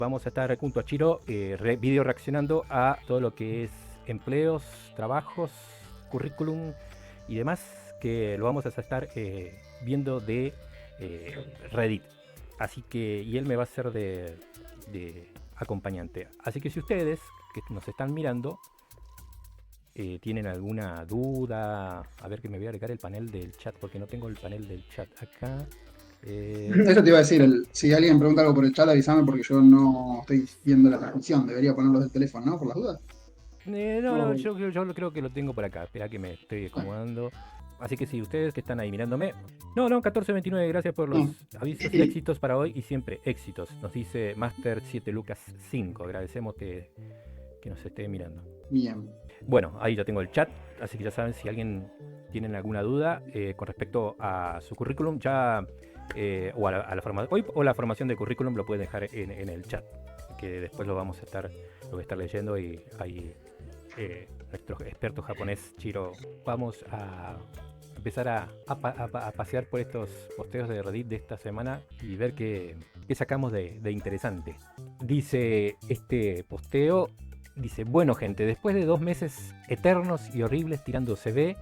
Vamos a estar junto a Chiro video reaccionando a todo lo que es empleos, trabajos, currículum y demás, que lo vamos a estar viendo de Reddit. Así que, y él me va a ser de acompañante. Así que si ustedes que nos están mirando tienen alguna duda, a ver, que me voy a agregar el panel del chat porque no tengo el panel del chat acá. Eso te iba a decir, si alguien pregunta algo por el chat, avísame porque yo no estoy viendo la transmisión. Debería ponerlo del teléfono, ¿no? Por las dudas. No, yo creo que lo tengo por acá. Espera que me estoy Bueno, acomodando. Así que si ustedes que están ahí mirándome. No, 1429, gracias por los no. avisos y éxitos para hoy y siempre éxitos. Nos dice Master 7 Lucas 5. Agradecemos que nos esté mirando. Bien. Bueno, ahí ya tengo el chat, así que ya saben si alguien tiene alguna duda con respecto a su currículum, ya o a la formación hoy o la formación de currículum lo pueden dejar en el chat, que después lo voy a estar leyendo y ahí nuestro experto japonés Chiro vamos a empezar a pasear por estos posteos de Reddit de esta semana y ver qué sacamos de interesante. Dice este posteo. Dice, bueno gente, después de 2 meses eternos y horribles tirando CV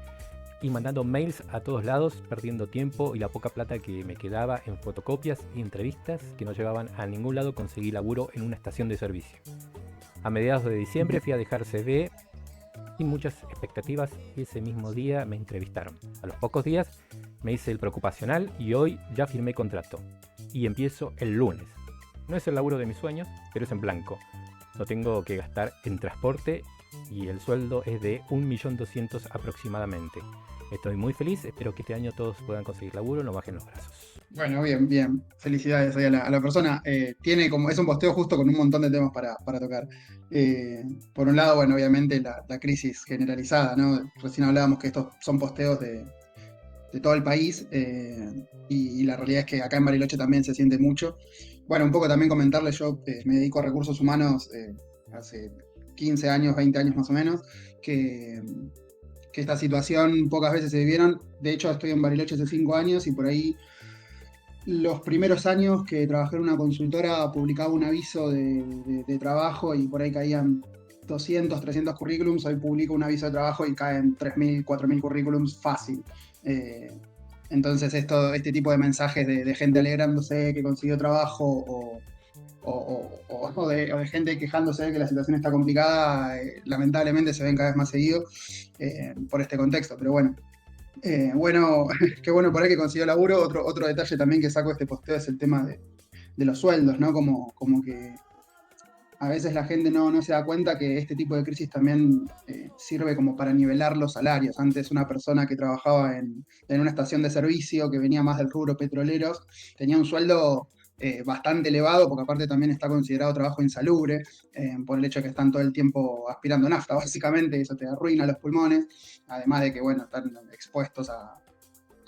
y mandando mails a todos lados, perdiendo tiempo y la poca plata que me quedaba en fotocopias y entrevistas que no llevaban a ningún lado, conseguí laburo en una estación de servicio. A mediados de diciembre fui a dejar CV sin muchas expectativas y ese mismo día me entrevistaron. A los pocos días me hice el preocupacional y hoy ya firmé contrato. Y empiezo el lunes. No es el laburo de mis sueños, pero es en blanco. No tengo que gastar en transporte y el sueldo es de 1.200.000 aproximadamente. Estoy muy feliz, espero que este año todos puedan conseguir laburo, no bajen los brazos. Bueno, bien, bien. Felicidades ahí a la persona. Tiene como, es un posteo justo con un montón de temas para tocar. Por un lado, bueno, obviamente la crisis generalizada, ¿no? Recién hablábamos que estos son posteos de todo el país, y la realidad es que acá en Bariloche también se siente mucho. Bueno, un poco también comentarles, yo me dedico a recursos humanos hace 15 años, 20 años más o menos, que, que esta situación pocas veces se vivieron. De hecho, estoy en Bariloche hace 5 años y por ahí los primeros años que trabajé en una consultora publicaba un aviso de trabajo y por ahí caían 200, 300 currículums. Hoy publico un aviso de trabajo y caen 3.000, 4.000 currículums fácil. Eh, entonces este tipo de mensajes de gente alegrándose que consiguió trabajo o de gente quejándose de que la situación está complicada, lamentablemente se ven cada vez más seguido por este contexto. Pero bueno, qué bueno por ahí que consiguió laburo. Otro detalle también que saco de este posteo es el tema de los sueldos, ¿no? Como que a veces la gente no se da cuenta que este tipo de crisis también sirve como para nivelar los salarios. Antes una persona que trabajaba en una estación de servicio, que venía más del rubro petroleros, tenía un sueldo bastante elevado, porque aparte también está considerado trabajo insalubre, por el hecho de que están todo el tiempo aspirando nafta, básicamente, eso te arruina los pulmones, además de que, bueno, están expuestos a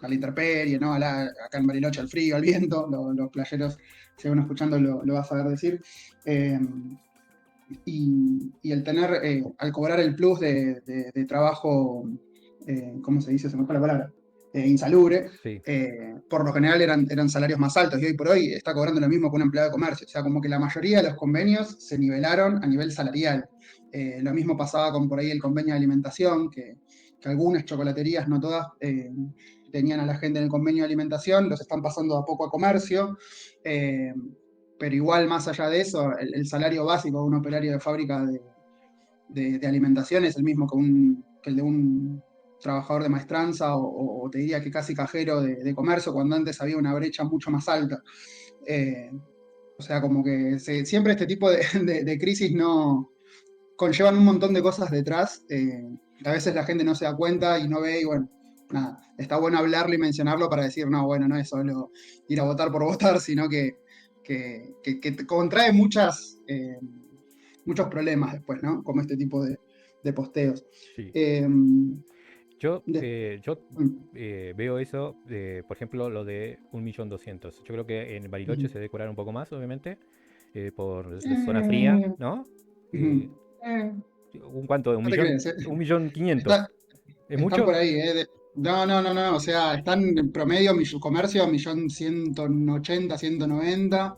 la intemperie, ¿no? Acá en Bariloche al frío, al viento, los playeros, si uno escuchando lo va a saber decir. Eh, y el tener, al cobrar el plus de trabajo, ¿cómo se dice? Se me fue la palabra, insalubre, Sí. por lo general eran salarios más altos y hoy por hoy está cobrando lo mismo que un empleado de comercio. O sea, como que la mayoría de los convenios se nivelaron a nivel salarial. Lo mismo pasaba con por ahí el convenio de alimentación, que algunas chocolaterías, no todas, tenían a la gente en el convenio de alimentación, los están pasando a poco a comercio. Eh, pero igual, más allá de eso, el salario básico de un operario de fábrica de alimentación es el mismo que el de un trabajador de maestranza o te diría que casi cajero de comercio, cuando antes había una brecha mucho más alta. Eh, o sea, como que siempre este tipo de crisis no conllevan un montón de cosas detrás. A veces la gente no se da cuenta y no ve, y bueno, nada, está bueno hablarlo y mencionarlo para decir, no, bueno, no es solo ir a votar por votar, sino que contrae muchos problemas después, ¿no? Como este tipo de posteos. Sí. Eh, de- Yo veo eso, por ejemplo, lo de 1.200.000. Yo creo que en Bariloche se debe cobrar un poco más, obviamente, por la zona fría, ¿no? Eh, ¿Un cuánto? ¿Un no te millón? crees, 1.500.000. está, ¿Es están mucho? por ahí, ¿eh? O sea, están en promedio comercio 1.180.000, 190.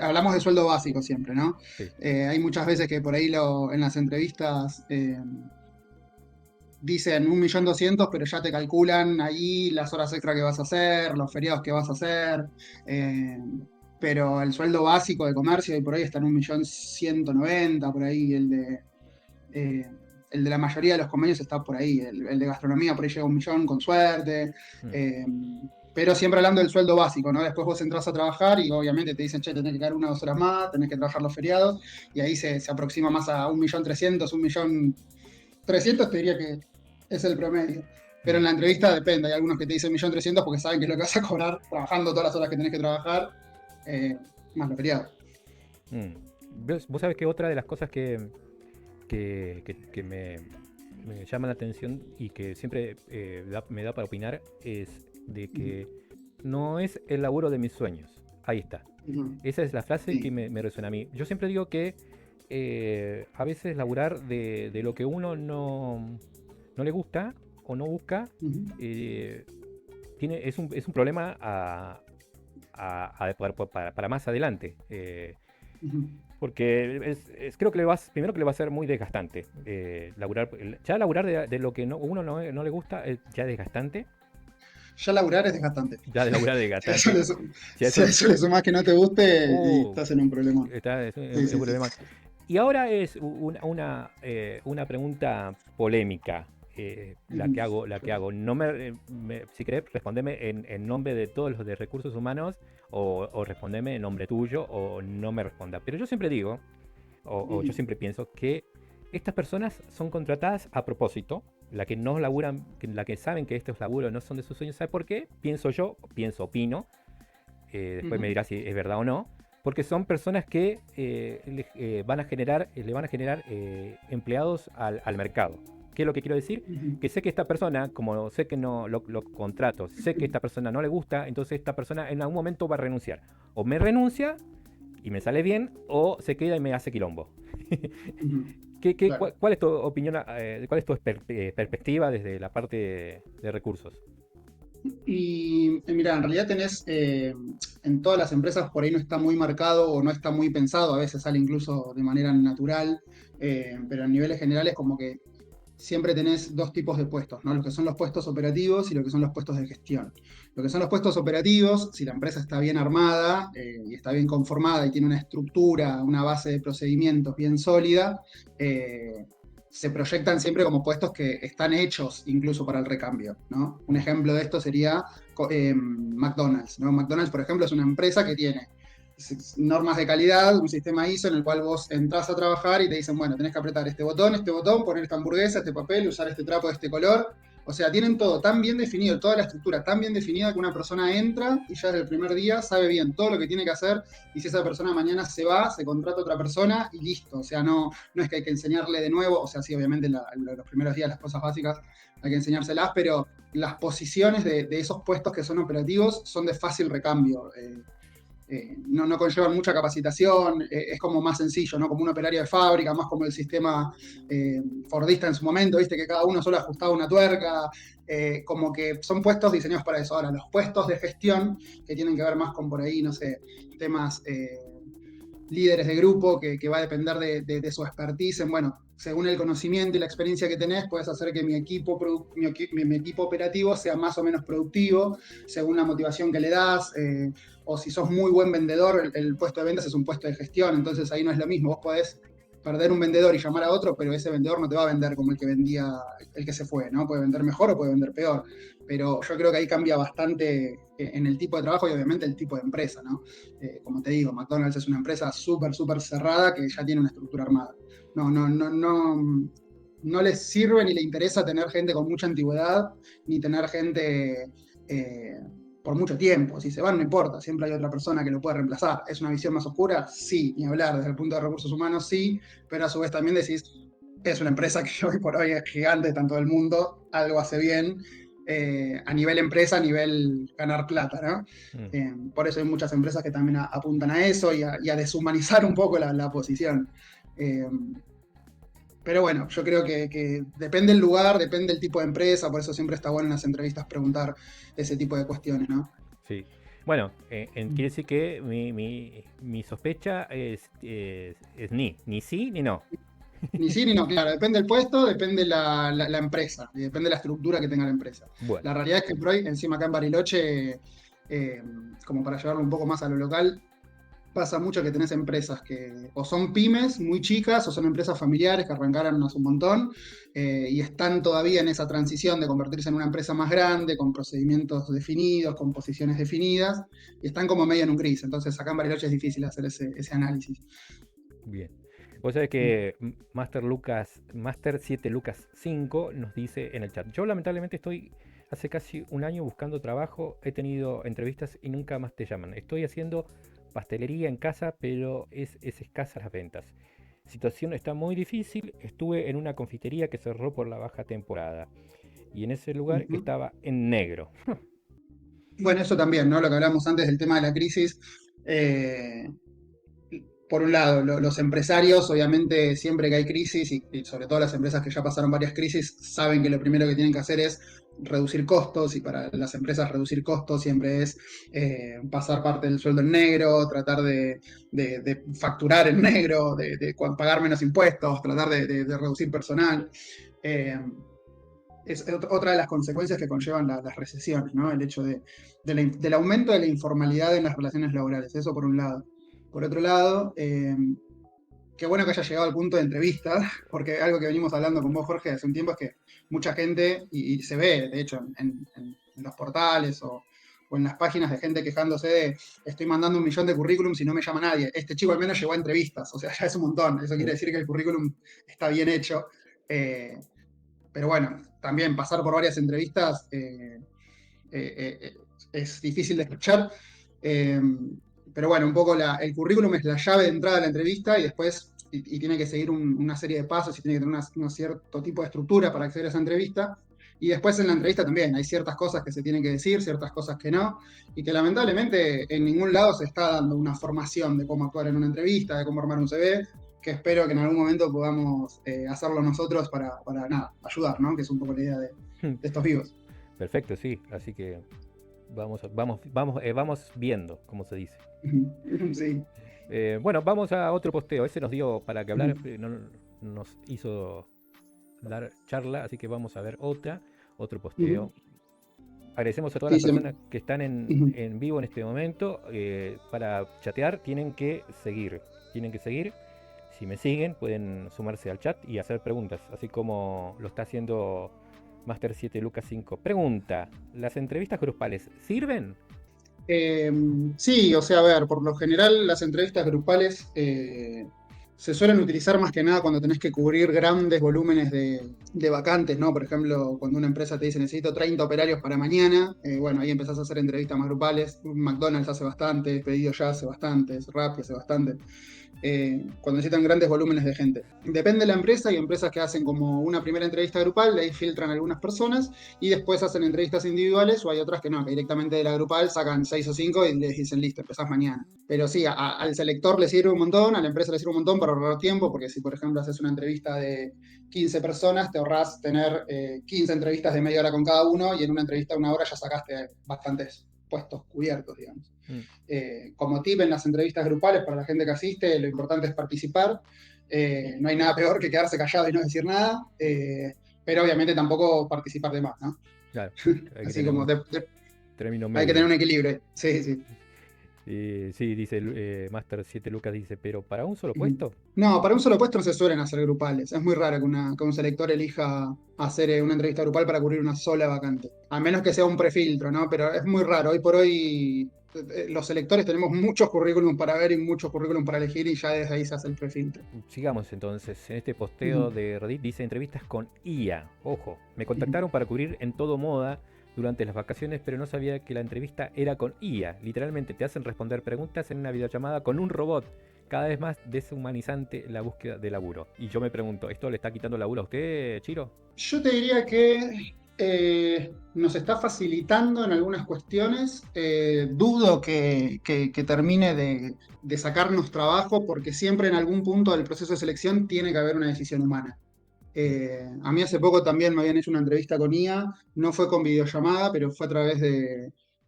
hablamos de sueldo básico siempre, ¿no? Sí. Hay muchas veces que por ahí en las entrevistas dicen 1.200.000, pero ya te calculan ahí las horas extra que vas a hacer, los feriados que vas a hacer. eh, pero el sueldo básico de comercio y por ahí está en 1.190.000, por ahí eh, el de la mayoría de los convenios está por ahí, el de gastronomía por ahí llega a 1.000.000 con suerte. Mm. eh, pero siempre hablando del sueldo básico, ¿no? Después vos entras a trabajar y obviamente te dicen, che, tenés que quedar 1 o 2 horas más, tenés que trabajar los feriados, y ahí se aproxima más a 1.300.000, 1.300.000 te diría que es el promedio. Pero en Mm. la entrevista depende, hay algunos que te dicen 1.300.000 porque saben que es lo que vas a cobrar trabajando todas las horas que tenés que trabajar, eh, más los feriados. Mm. Vos sabés que otra de las cosas que me llama la atención y que siempre me da para opinar es de que no es el laburo de mis sueños. Ahí está. Ujú. Esa es la frase que Sí. me resuena a mí. Yo siempre digo que a veces laburar de lo que uno no le gusta o no busca Ujú. eh, es un problema para más adelante. Ujú. Porque creo que primero que le va a ser muy desgastante. Ya laburar de lo que uno no le gusta ya es desgastante. Ya laburar es desgastante. Ya de laburar es Si a eso desgastante. le, Si a si a eso, eso le sumás que no te guste y uh, estás en un problema. Sí, es un sí, sí. problema. Y ahora es una pregunta polémica, Ujú. la que hago. No si querés, respondeme en nombre de todos los de recursos humanos o respondeme en nombre tuyo o no me responda. Pero yo siempre digo, o yo Ujú. siempre pienso que estas personas son contratadas a propósito, la que no laburan, la que saben que estos laburos no son de sus sueños. ¿Sabe por qué? Pienso yo, opino, después me Ujú. dirá si es verdad o no, porque son personas que le van a generar empleados al mercado. ¿Qué es lo que quiero decir? Ujú. Que sé que esta persona, como sé que no lo contrato, sé que esta persona no le gusta, entonces esta persona en algún momento va a renunciar. O me renuncia y me sale bien, o se queda y me hace quilombo. Ujú. Claro. ¿Cuál es tu opinión, cuál es tu perspectiva desde la parte de recursos? Y mira, en realidad tenés, en todas las empresas por ahí no está muy marcado o no está muy pensado, a veces sale incluso de manera natural, pero en niveles generales como que siempre tenés dos tipos de puestos, ¿no? Lo que son los puestos operativos y lo que son los puestos de gestión. Lo que son los puestos operativos, si la empresa está bien armada y está bien conformada y tiene una estructura, una base de procedimientos bien sólida, eh, se proyectan siempre como puestos que están hechos incluso para el recambio, ¿no? Un Mm. ejemplo de esto sería McDonald's, ¿no? McDonald's, por ejemplo, es una empresa que tiene normas de calidad, un sistema ISO en el cual vos entras a trabajar y te dicen, bueno, tenés que apretar este botón, poner esta hamburguesa, este papel, usar este trapo de este color. O sea, tienen todo tan bien definido, toda la estructura tan bien definida que una persona entra y ya desde el primer día sabe bien todo lo que tiene que hacer, y si esa persona mañana se va, se contrata a otra persona y listo. O sea, no es que hay que enseñarle de nuevo, o sea, sí, obviamente los primeros días las cosas básicas hay que enseñárselas, pero las posiciones de esos puestos que son operativos son de fácil recambio. No conllevan mucha capacitación, es como más sencillo, ¿no? Como un operario de fábrica, más como el sistema Fordista en su momento, viste que cada uno solo ajustaba una tuerca, como que son puestos diseñados para eso. Ahora, los puestos de gestión, que tienen que ver más con por ahí, no sé, temas líderes de grupo, que va a depender de su expertise en, bueno, según el conocimiento y la experiencia que tenés, puedes hacer que mi equipo operativo sea más o menos productivo, según la motivación que le das, o si sos muy buen vendedor, el puesto de ventas es un puesto de gestión, entonces ahí no es lo mismo, vos podés perder un vendedor y llamar a otro, pero ese vendedor no te va a vender como el que vendía, el que se fue, ¿no? Puede vender mejor o puede vender peor, pero yo creo que ahí cambia bastante en el tipo de trabajo y obviamente el tipo de empresa, ¿no? Como te digo, McDonald's es una empresa súper cerrada que ya tiene una estructura armada. No les sirve ni le interesa tener gente con mucha antigüedad, ni tener gente eh, por mucho tiempo. Si se van, no importa, siempre hay otra persona que lo puede reemplazar. ¿Es una visión más oscura? Sí, ni hablar. Desde el punto de recursos humanos, sí, pero a su vez también decís, es una empresa que hoy por hoy es gigante, está en todo el mundo, algo hace bien. A nivel empresa, a nivel ganar plata, ¿no? Mm. Por eso hay muchas empresas que también apuntan a eso y a deshumanizar un poco la posición. Eh, pero bueno, yo creo que depende del lugar, depende del tipo de empresa, por eso siempre está bueno en las entrevistas preguntar ese tipo de cuestiones, ¿no? Sí. Bueno, quiere decir que mi sospecha es ni sí ni no. Ni sí ni no, claro, depende del puesto, depende la empresa, y depende la estructura que tenga la empresa. Bueno, La realidad es que por hoy, encima acá en Bariloche, eh, como para llevarlo un poco más a lo local, pasa mucho que tenés empresas que o son pymes muy chicas o son empresas familiares que arrancaron hace un montón y están todavía en esa transición de convertirse en una empresa más grande, con procedimientos definidos, con posiciones definidas, y están como medio en un gris. Entonces acá en Bariloche es difícil hacer ese análisis. bien. Vos sabés que Master 7 Lucas 5 nos dice en el chat. Yo lamentablemente estoy hace casi un año buscando trabajo, he tenido entrevistas y nunca más te llaman. Estoy haciendo pastelería en casa, pero es escasa las ventas. Situación está muy difícil, estuve en una confitería que cerró por la baja temporada y en ese lugar Ujú. estaba en negro. Bueno, eso también, ¿no? Lo que hablamos antes del tema de la crisis. eh, por un lado, los empresarios, obviamente, siempre que hay crisis, y sobre todo las empresas que ya pasaron varias crisis, saben que lo primero que tienen que hacer es reducir costos, y para las empresas reducir costos siempre es pasar parte del sueldo en negro, tratar de facturar en negro, de pagar menos impuestos, tratar de reducir personal. Eh, es otra de las consecuencias que conllevan las recesiones, ¿no? El hecho del aumento de la informalidad en las relaciones laborales, eso por un lado. Por otro lado, qué bueno que haya llegado al punto de entrevista, porque algo que venimos hablando con vos, Jorge, hace un tiempo es que mucha gente, y se ve, de hecho, en los portales o en las páginas de gente quejándose de estoy mandando 1 millón de currículums y no me llama nadie. Este chico al menos llegó a entrevistas, o sea, ya es un montón. Eso quiere decir que el currículum está bien hecho. Eh, pero bueno, también pasar por varias entrevistas es difícil de escuchar. Eh, pero bueno, un poco el currículum es la llave de entrada a la entrevista y después y tiene que seguir una serie de pasos y tiene que tener un cierto tipo de estructura para acceder a esa entrevista. Y después en la entrevista también hay ciertas cosas que se tienen que decir, ciertas cosas que no, y que lamentablemente en ningún lado se está dando una formación de cómo actuar en una entrevista, de cómo armar un CV, que espero que en algún momento podamos hacerlo nosotros para nada, ayudar, ¿no? Que es un poco la idea de estos vivos. Perfecto, sí. Así que vamos viendo, como se dice. Sí. Bueno, vamos a otro posteo. Ese nos dio para que hablar, Ujú. no nos hizo dar charla, así que vamos a ver otro Ujú. posteo. Agradecemos a todas Sí, las personas que están ujú. en vivo en este momento. Para chatear tienen que seguir. Si me siguen, pueden sumarse al chat y hacer preguntas, así como lo está haciendo Master 7 Lucas 5. Pregunta, ¿las entrevistas grupales sirven? Eh, sí, o sea, a ver, por lo general las entrevistas grupales se suelen utilizar más que nada cuando tenés que cubrir grandes volúmenes de vacantes, ¿no? Por ejemplo, cuando una empresa te dice necesito 30 operarios para mañana, bueno, ahí empezás a hacer entrevistas más grupales. McDonald's hace bastante, Pedido Ya hace bastante, Rappi hace bastante. Cuando necesitan grandes volúmenes de gente. Depende de la empresa, hay empresas que hacen como una primera entrevista grupal, de ahí filtran algunas personas y después hacen entrevistas individuales, o hay otras que no, que directamente de la grupal sacan 6 o 5 y les dicen listo, empezás mañana. Pero sí, al selector le sirve un montón, a la empresa le sirve un montón para ahorrar tiempo, porque si por ejemplo haces una entrevista de 15 personas, te ahorrás tener 15 entrevistas de media hora con cada uno y en una entrevista de 1 hora ya sacaste bastantes puestos cubiertos, digamos. Mm, Como tip en las entrevistas grupales para la gente que asiste, lo importante es participar. No hay nada peor que quedarse callado y no decir nada, pero obviamente tampoco participar de más, ¿no? claro, hay que Así tener como un término hay que tener medio. un equilibrio. Sí, sí. Sí, dice Master 7 Lucas, dice, pero ¿para un solo puesto? No, para un solo puesto no se suelen hacer grupales. Es muy raro que un selector elija hacer una entrevista grupal para cubrir una sola vacante. A menos que sea un prefiltro, ¿no? Pero es muy raro. Hoy por hoy los selectores tenemos muchos currículums para ver y muchos currículums para elegir y ya desde ahí se hace el prefiltro. Sigamos entonces. En este posteo Ujú, de Reddit dice entrevistas con IA. Ojo, me ujú. contactaron para cubrir en todo moda durante las vacaciones, pero no sabía que la entrevista era con IA. Literalmente te hacen responder preguntas en una videollamada con un robot. Cada vez más deshumanizante la búsqueda de laburo. Y yo me pregunto, ¿esto le está quitando laburo a usted, Chiro? Yo te diría que nos está facilitando en algunas cuestiones. Dudo que termine de sacarnos trabajo porque siempre en algún punto del proceso de selección tiene que haber una decisión humana. Mm, A mí hace poco también me habían hecho una entrevista con IA, no fue con videollamada, pero fue a través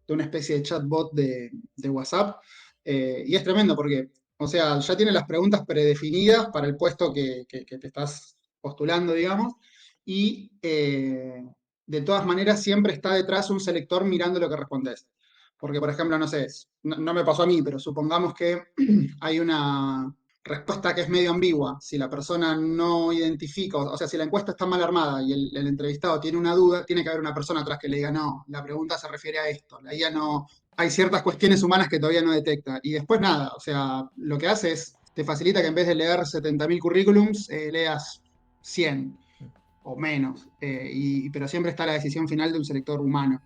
de una especie de chatbot de WhatsApp. Y es tremendo porque, o sea, ya tiene las preguntas predefinidas para el puesto que te estás postulando, digamos, y de todas maneras siempre está detrás un selector mirando lo que respondes. Porque, por ejemplo, no sé, no me pasó a mí, pero supongamos que hay una respuesta que es medio ambigua. Si la persona no identifica, o sea, si la encuesta está mal armada y el entrevistado tiene una duda, tiene que haber una persona atrás que le diga, no, la pregunta se refiere a esto. La IA no, hay ciertas cuestiones humanas que todavía no detecta. Y después nada, o sea, lo que hace es, te facilita que en vez de leer 70.000 currículums, leas 100 o menos. Pero siempre está la decisión final de un selector humano.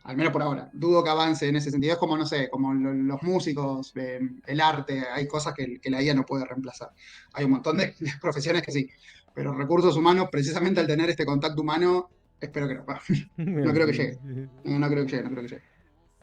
Al menos por ahora. Dudo que avance en ese sentido. Es como, no sé, como los músicos, el arte, hay cosas que la IA no puede reemplazar. Hay un montón de profesiones que sí. Pero recursos humanos, precisamente al tener este contacto humano, espero que no. No creo que llegue. No creo que llegue, no creo que llegue.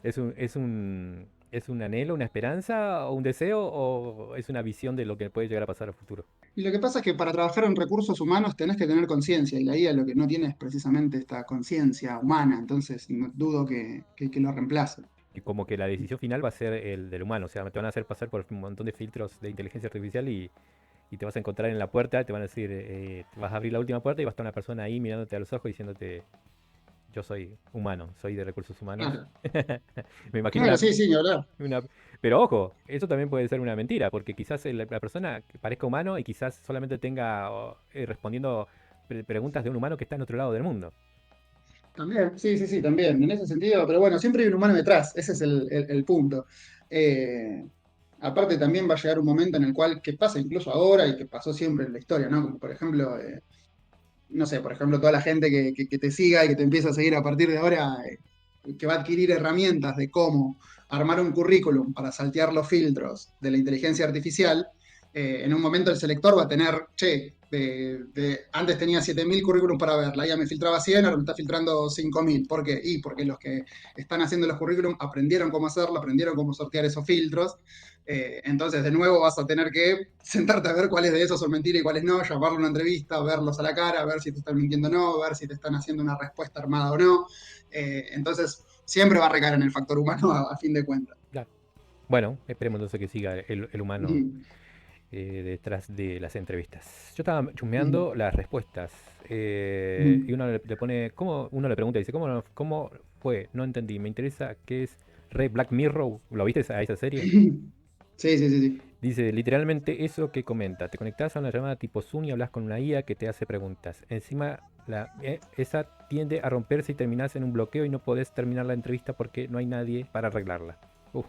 ¿Es un anhelo, una esperanza o un deseo o es una visión de lo que puede llegar a pasar a futuro? Y lo que pasa es que para trabajar en recursos humanos tenés que tener conciencia, y la IA lo que no tiene es precisamente esta conciencia humana, entonces dudo que lo reemplace. Y como que la decisión final va a ser el del humano, o sea, te van a hacer pasar por un montón de filtros de inteligencia artificial y te vas a encontrar en la puerta, te van a decir, vas a abrir la última puerta y va a estar una persona ahí mirándote a los ojos diciéndote, yo soy humano, soy de recursos humanos. Claro, Me imagino claro, sí, sí, ni hablar. una... Pero ojo, eso también puede ser una mentira, porque quizás la persona parezca humano y quizás solamente tenga respondiendo preguntas de un humano que está en otro lado del mundo. También, sí, sí, sí, también, en ese sentido, pero bueno, siempre hay un humano detrás, ese es el punto. Eh, Aparte también va a llegar un momento en el cual, que pasa incluso ahora y que pasó siempre en la historia, ¿no? Como por ejemplo, no sé, por ejemplo, toda la gente que te siga y que te empieza a seguir a partir de ahora, que va a adquirir herramientas de cómo armar un currículum para saltear los filtros de la inteligencia artificial, en un momento el selector va a tener, che, antes tenía 7.000 currículums para ver, la IA me filtraba 100, ahora me está filtrando 5.000. ¿Por qué? Y porque los que están haciendo los currículums aprendieron cómo hacerlo, aprendieron cómo sortear esos filtros. Entonces, de nuevo, vas a tener que sentarte a ver cuáles de esos son mentiras y cuáles no, llamarle a una entrevista, verlos a la cara, ver si te están mintiendo o no, ver si te están haciendo una respuesta armada o no. Entonces, siempre va a recaer en el factor humano a fin de cuentas. Claro. Bueno, esperemos entonces que siga el humano Ujú, detrás de las entrevistas. Yo estaba ujú, chusmeando las respuestas ujú. y uno le pone, ¿cómo? Uno le pregunta, dice, ¿cómo fue? No entendí, me interesa qué es Red Black Mirror. ¿Lo viste a esa serie? Sí, sí, sí, sí. Dice literalmente eso que comenta. Te conectas a una llamada tipo Zoom y hablas con una IA que te hace preguntas. Encima, esa tiende a romperse y terminás en un bloqueo y no podés terminar la entrevista porque no hay nadie para arreglarla. Uf,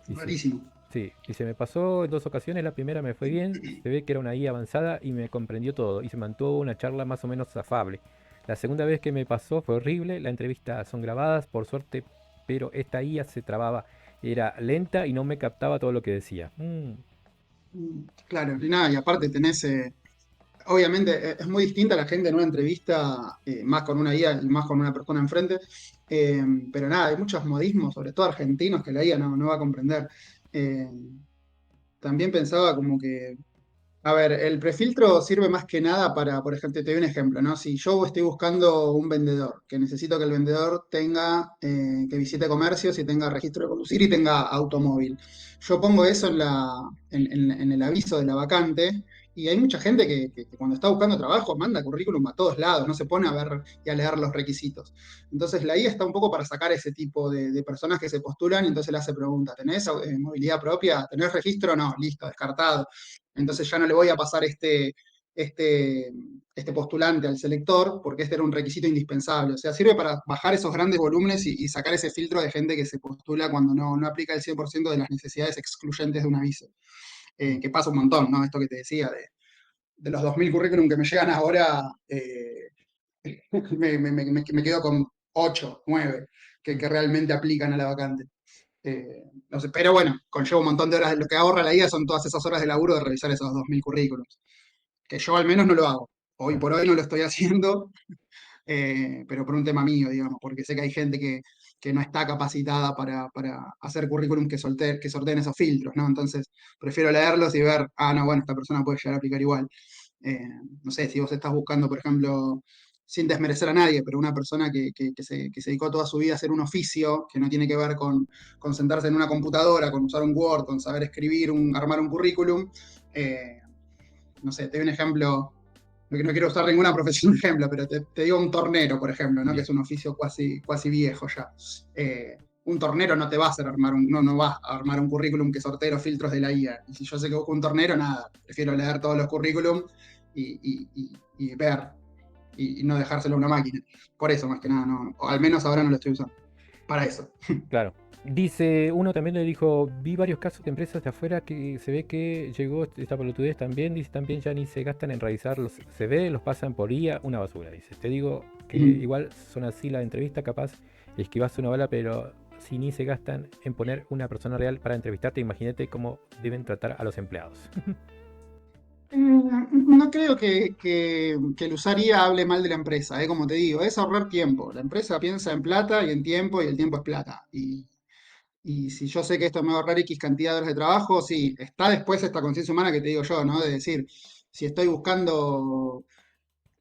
dice. Rarísimo. Sí, dice, me pasó en dos ocasiones, la primera me fue bien, se ve que era una IA avanzada y me comprendió todo y se mantuvo una charla más o menos afable. La segunda vez que me pasó fue horrible, las entrevistas son grabadas, por suerte, pero esta IA se trababa, era lenta y no me captaba todo lo que decía. Claro, y nada, y aparte tenés, obviamente es muy distinta la gente en una entrevista, más con una IA y más con una persona enfrente, eh, pero nada, hay muchos modismos, sobre todo argentinos, que la IA no va a comprender. Eh, También pensaba como que, a ver, el prefiltro sirve más que nada para, por ejemplo, te doy un ejemplo, ¿no? Si yo estoy buscando un vendedor, que necesito que el vendedor tenga, que visite comercios y tenga registro de conducir y tenga automóvil. Yo pongo eso en el aviso de la vacante y hay mucha gente que cuando está buscando trabajo manda currículum a todos lados, no se pone a ver y a leer los requisitos. Entonces la IA está un poco para sacar ese tipo de personas que se postulan y entonces le hace preguntas, ¿tenés movilidad propia? ¿Tenés registro? No, listo, descartado. Entonces ya no le voy a pasar este, este postulante al selector, porque este era un requisito indispensable. O sea, sirve para bajar esos grandes volúmenes y sacar ese filtro de gente que se postula cuando no aplica el 100% de las necesidades excluyentes de un aviso. Que pasa un montón, ¿no? Esto que te decía, de los 2.000 currículum que me llegan ahora, me quedo con 8 9 que realmente aplican a la vacante. No sé, pero bueno, conlleva un montón de horas. Lo que ahorra la IA son todas esas horas de laburo de revisar esos 2.000 currículums. Que yo al menos no lo hago. Hoy Claro. por hoy no lo estoy haciendo, pero por un tema mío, digamos, porque sé que hay gente que no está capacitada para hacer currículum que sorteen esos filtros, ¿no? Entonces, prefiero leerlos y ver, no, bueno, esta persona puede llegar a aplicar igual. Eh, no sé, si vos estás buscando, por ejemplo, sin desmerecer a nadie, pero una persona que se dedicó toda su vida a hacer un oficio que no tiene que ver con sentarse en una computadora, con usar un Word, con saber escribir, armar un currículum. eh, no sé, te doy un ejemplo, no quiero usar ninguna profesión de ejemplo, pero te digo un tornero, por ejemplo, ¿no? Que Bien. es un oficio casi viejo ya. Un tornero no te va a hacer no va a armar un currículum que sortee los filtros de la IA. Y si yo sé que busco un tornero, nada, prefiero leer todos los currículums y ver y no dejárselo a una máquina. Por eso, más que nada, no, o al menos ahora no lo estoy usando. Para eso. Claro. Dice, uno también le dijo, vi varios casos de empresas de afuera que se ve que llegó esta pelotudez también, dice, también ya ni se gastan en revisar los CV, los pasan por IA, una basura, dice. Te digo que igual son así la entrevista, capaz esquivas una bala, pero si ni se gastan en poner una persona real para entrevistarte, imagínate cómo deben tratar a los empleados. No creo que el usar IA hable mal de la empresa, como te digo, es ahorrar tiempo. La empresa piensa en plata y en tiempo y el tiempo es plata. Y si yo sé que esto me va a ahorrar X cantidad de horas de trabajo, sí, está después esta conciencia humana que te digo yo, ¿no? De decir, si estoy buscando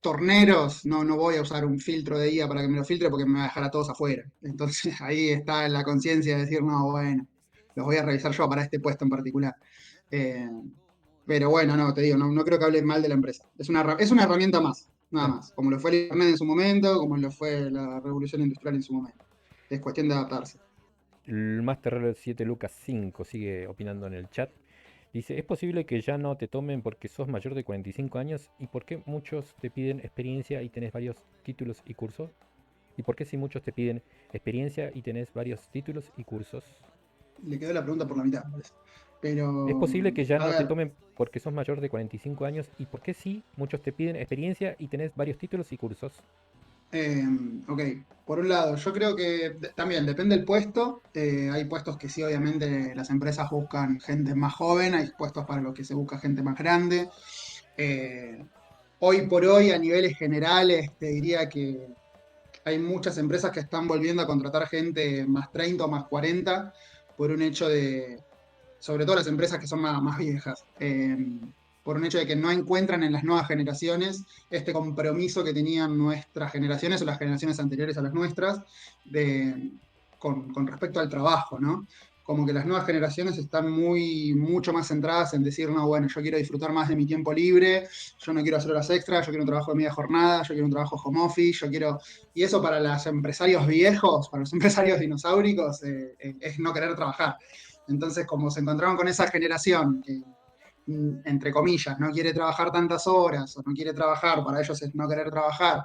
torneros, no voy a usar un filtro de IA para que me lo filtre porque me va a dejar a todos afuera. Entonces ahí está la conciencia de decir, no, bueno, los voy a revisar yo para este puesto en particular. Eh, pero bueno, no, te digo, no creo que hable mal de la empresa. Es una herramienta más, nada Claro. más. Como lo fue el Internet en su momento, como lo fue la revolución industrial en su momento. Es cuestión de adaptarse. El Master 7 Lucas 5 sigue opinando en el chat. Dice, ¿es posible que ya no te tomen porque sos mayor de 45 años? ¿Y por qué muchos te piden experiencia y tenés varios títulos y cursos? ¿Y por qué si muchos te piden experiencia y tenés varios títulos y cursos? Le quedó la pregunta por la mitad, me parece. ¿Es Pero, posible que ya a no te ver, tomen porque sos mayor de 45 años? ¿Y por qué si muchos te piden experiencia y tenés varios títulos y cursos? eh, ok, por un lado, yo creo que también depende del puesto. Hay puestos que sí, obviamente, las empresas buscan gente más joven, hay puestos para los que se busca gente más grande. Eh, Hoy por hoy, a niveles generales, te diría que hay muchas empresas que están volviendo a contratar gente más 30 o más 40 por un hecho sobre todo las empresas que son más viejas, por un hecho de que no encuentran en las nuevas generaciones este compromiso que tenían nuestras generaciones o las generaciones anteriores a las nuestras con respecto al trabajo, ¿no? Como que las nuevas generaciones están mucho más centradas en decir, no, bueno, yo quiero disfrutar más de mi tiempo libre, yo no quiero hacer horas extras, yo quiero un trabajo de media jornada, yo quiero un trabajo home office, yo quiero... Y eso para los empresarios viejos, para los empresarios dinosauricos, es no querer trabajar. Entonces, como se encontraron con esa generación que, entre comillas, no quiere trabajar tantas horas o no quiere trabajar, para ellos es no querer trabajar,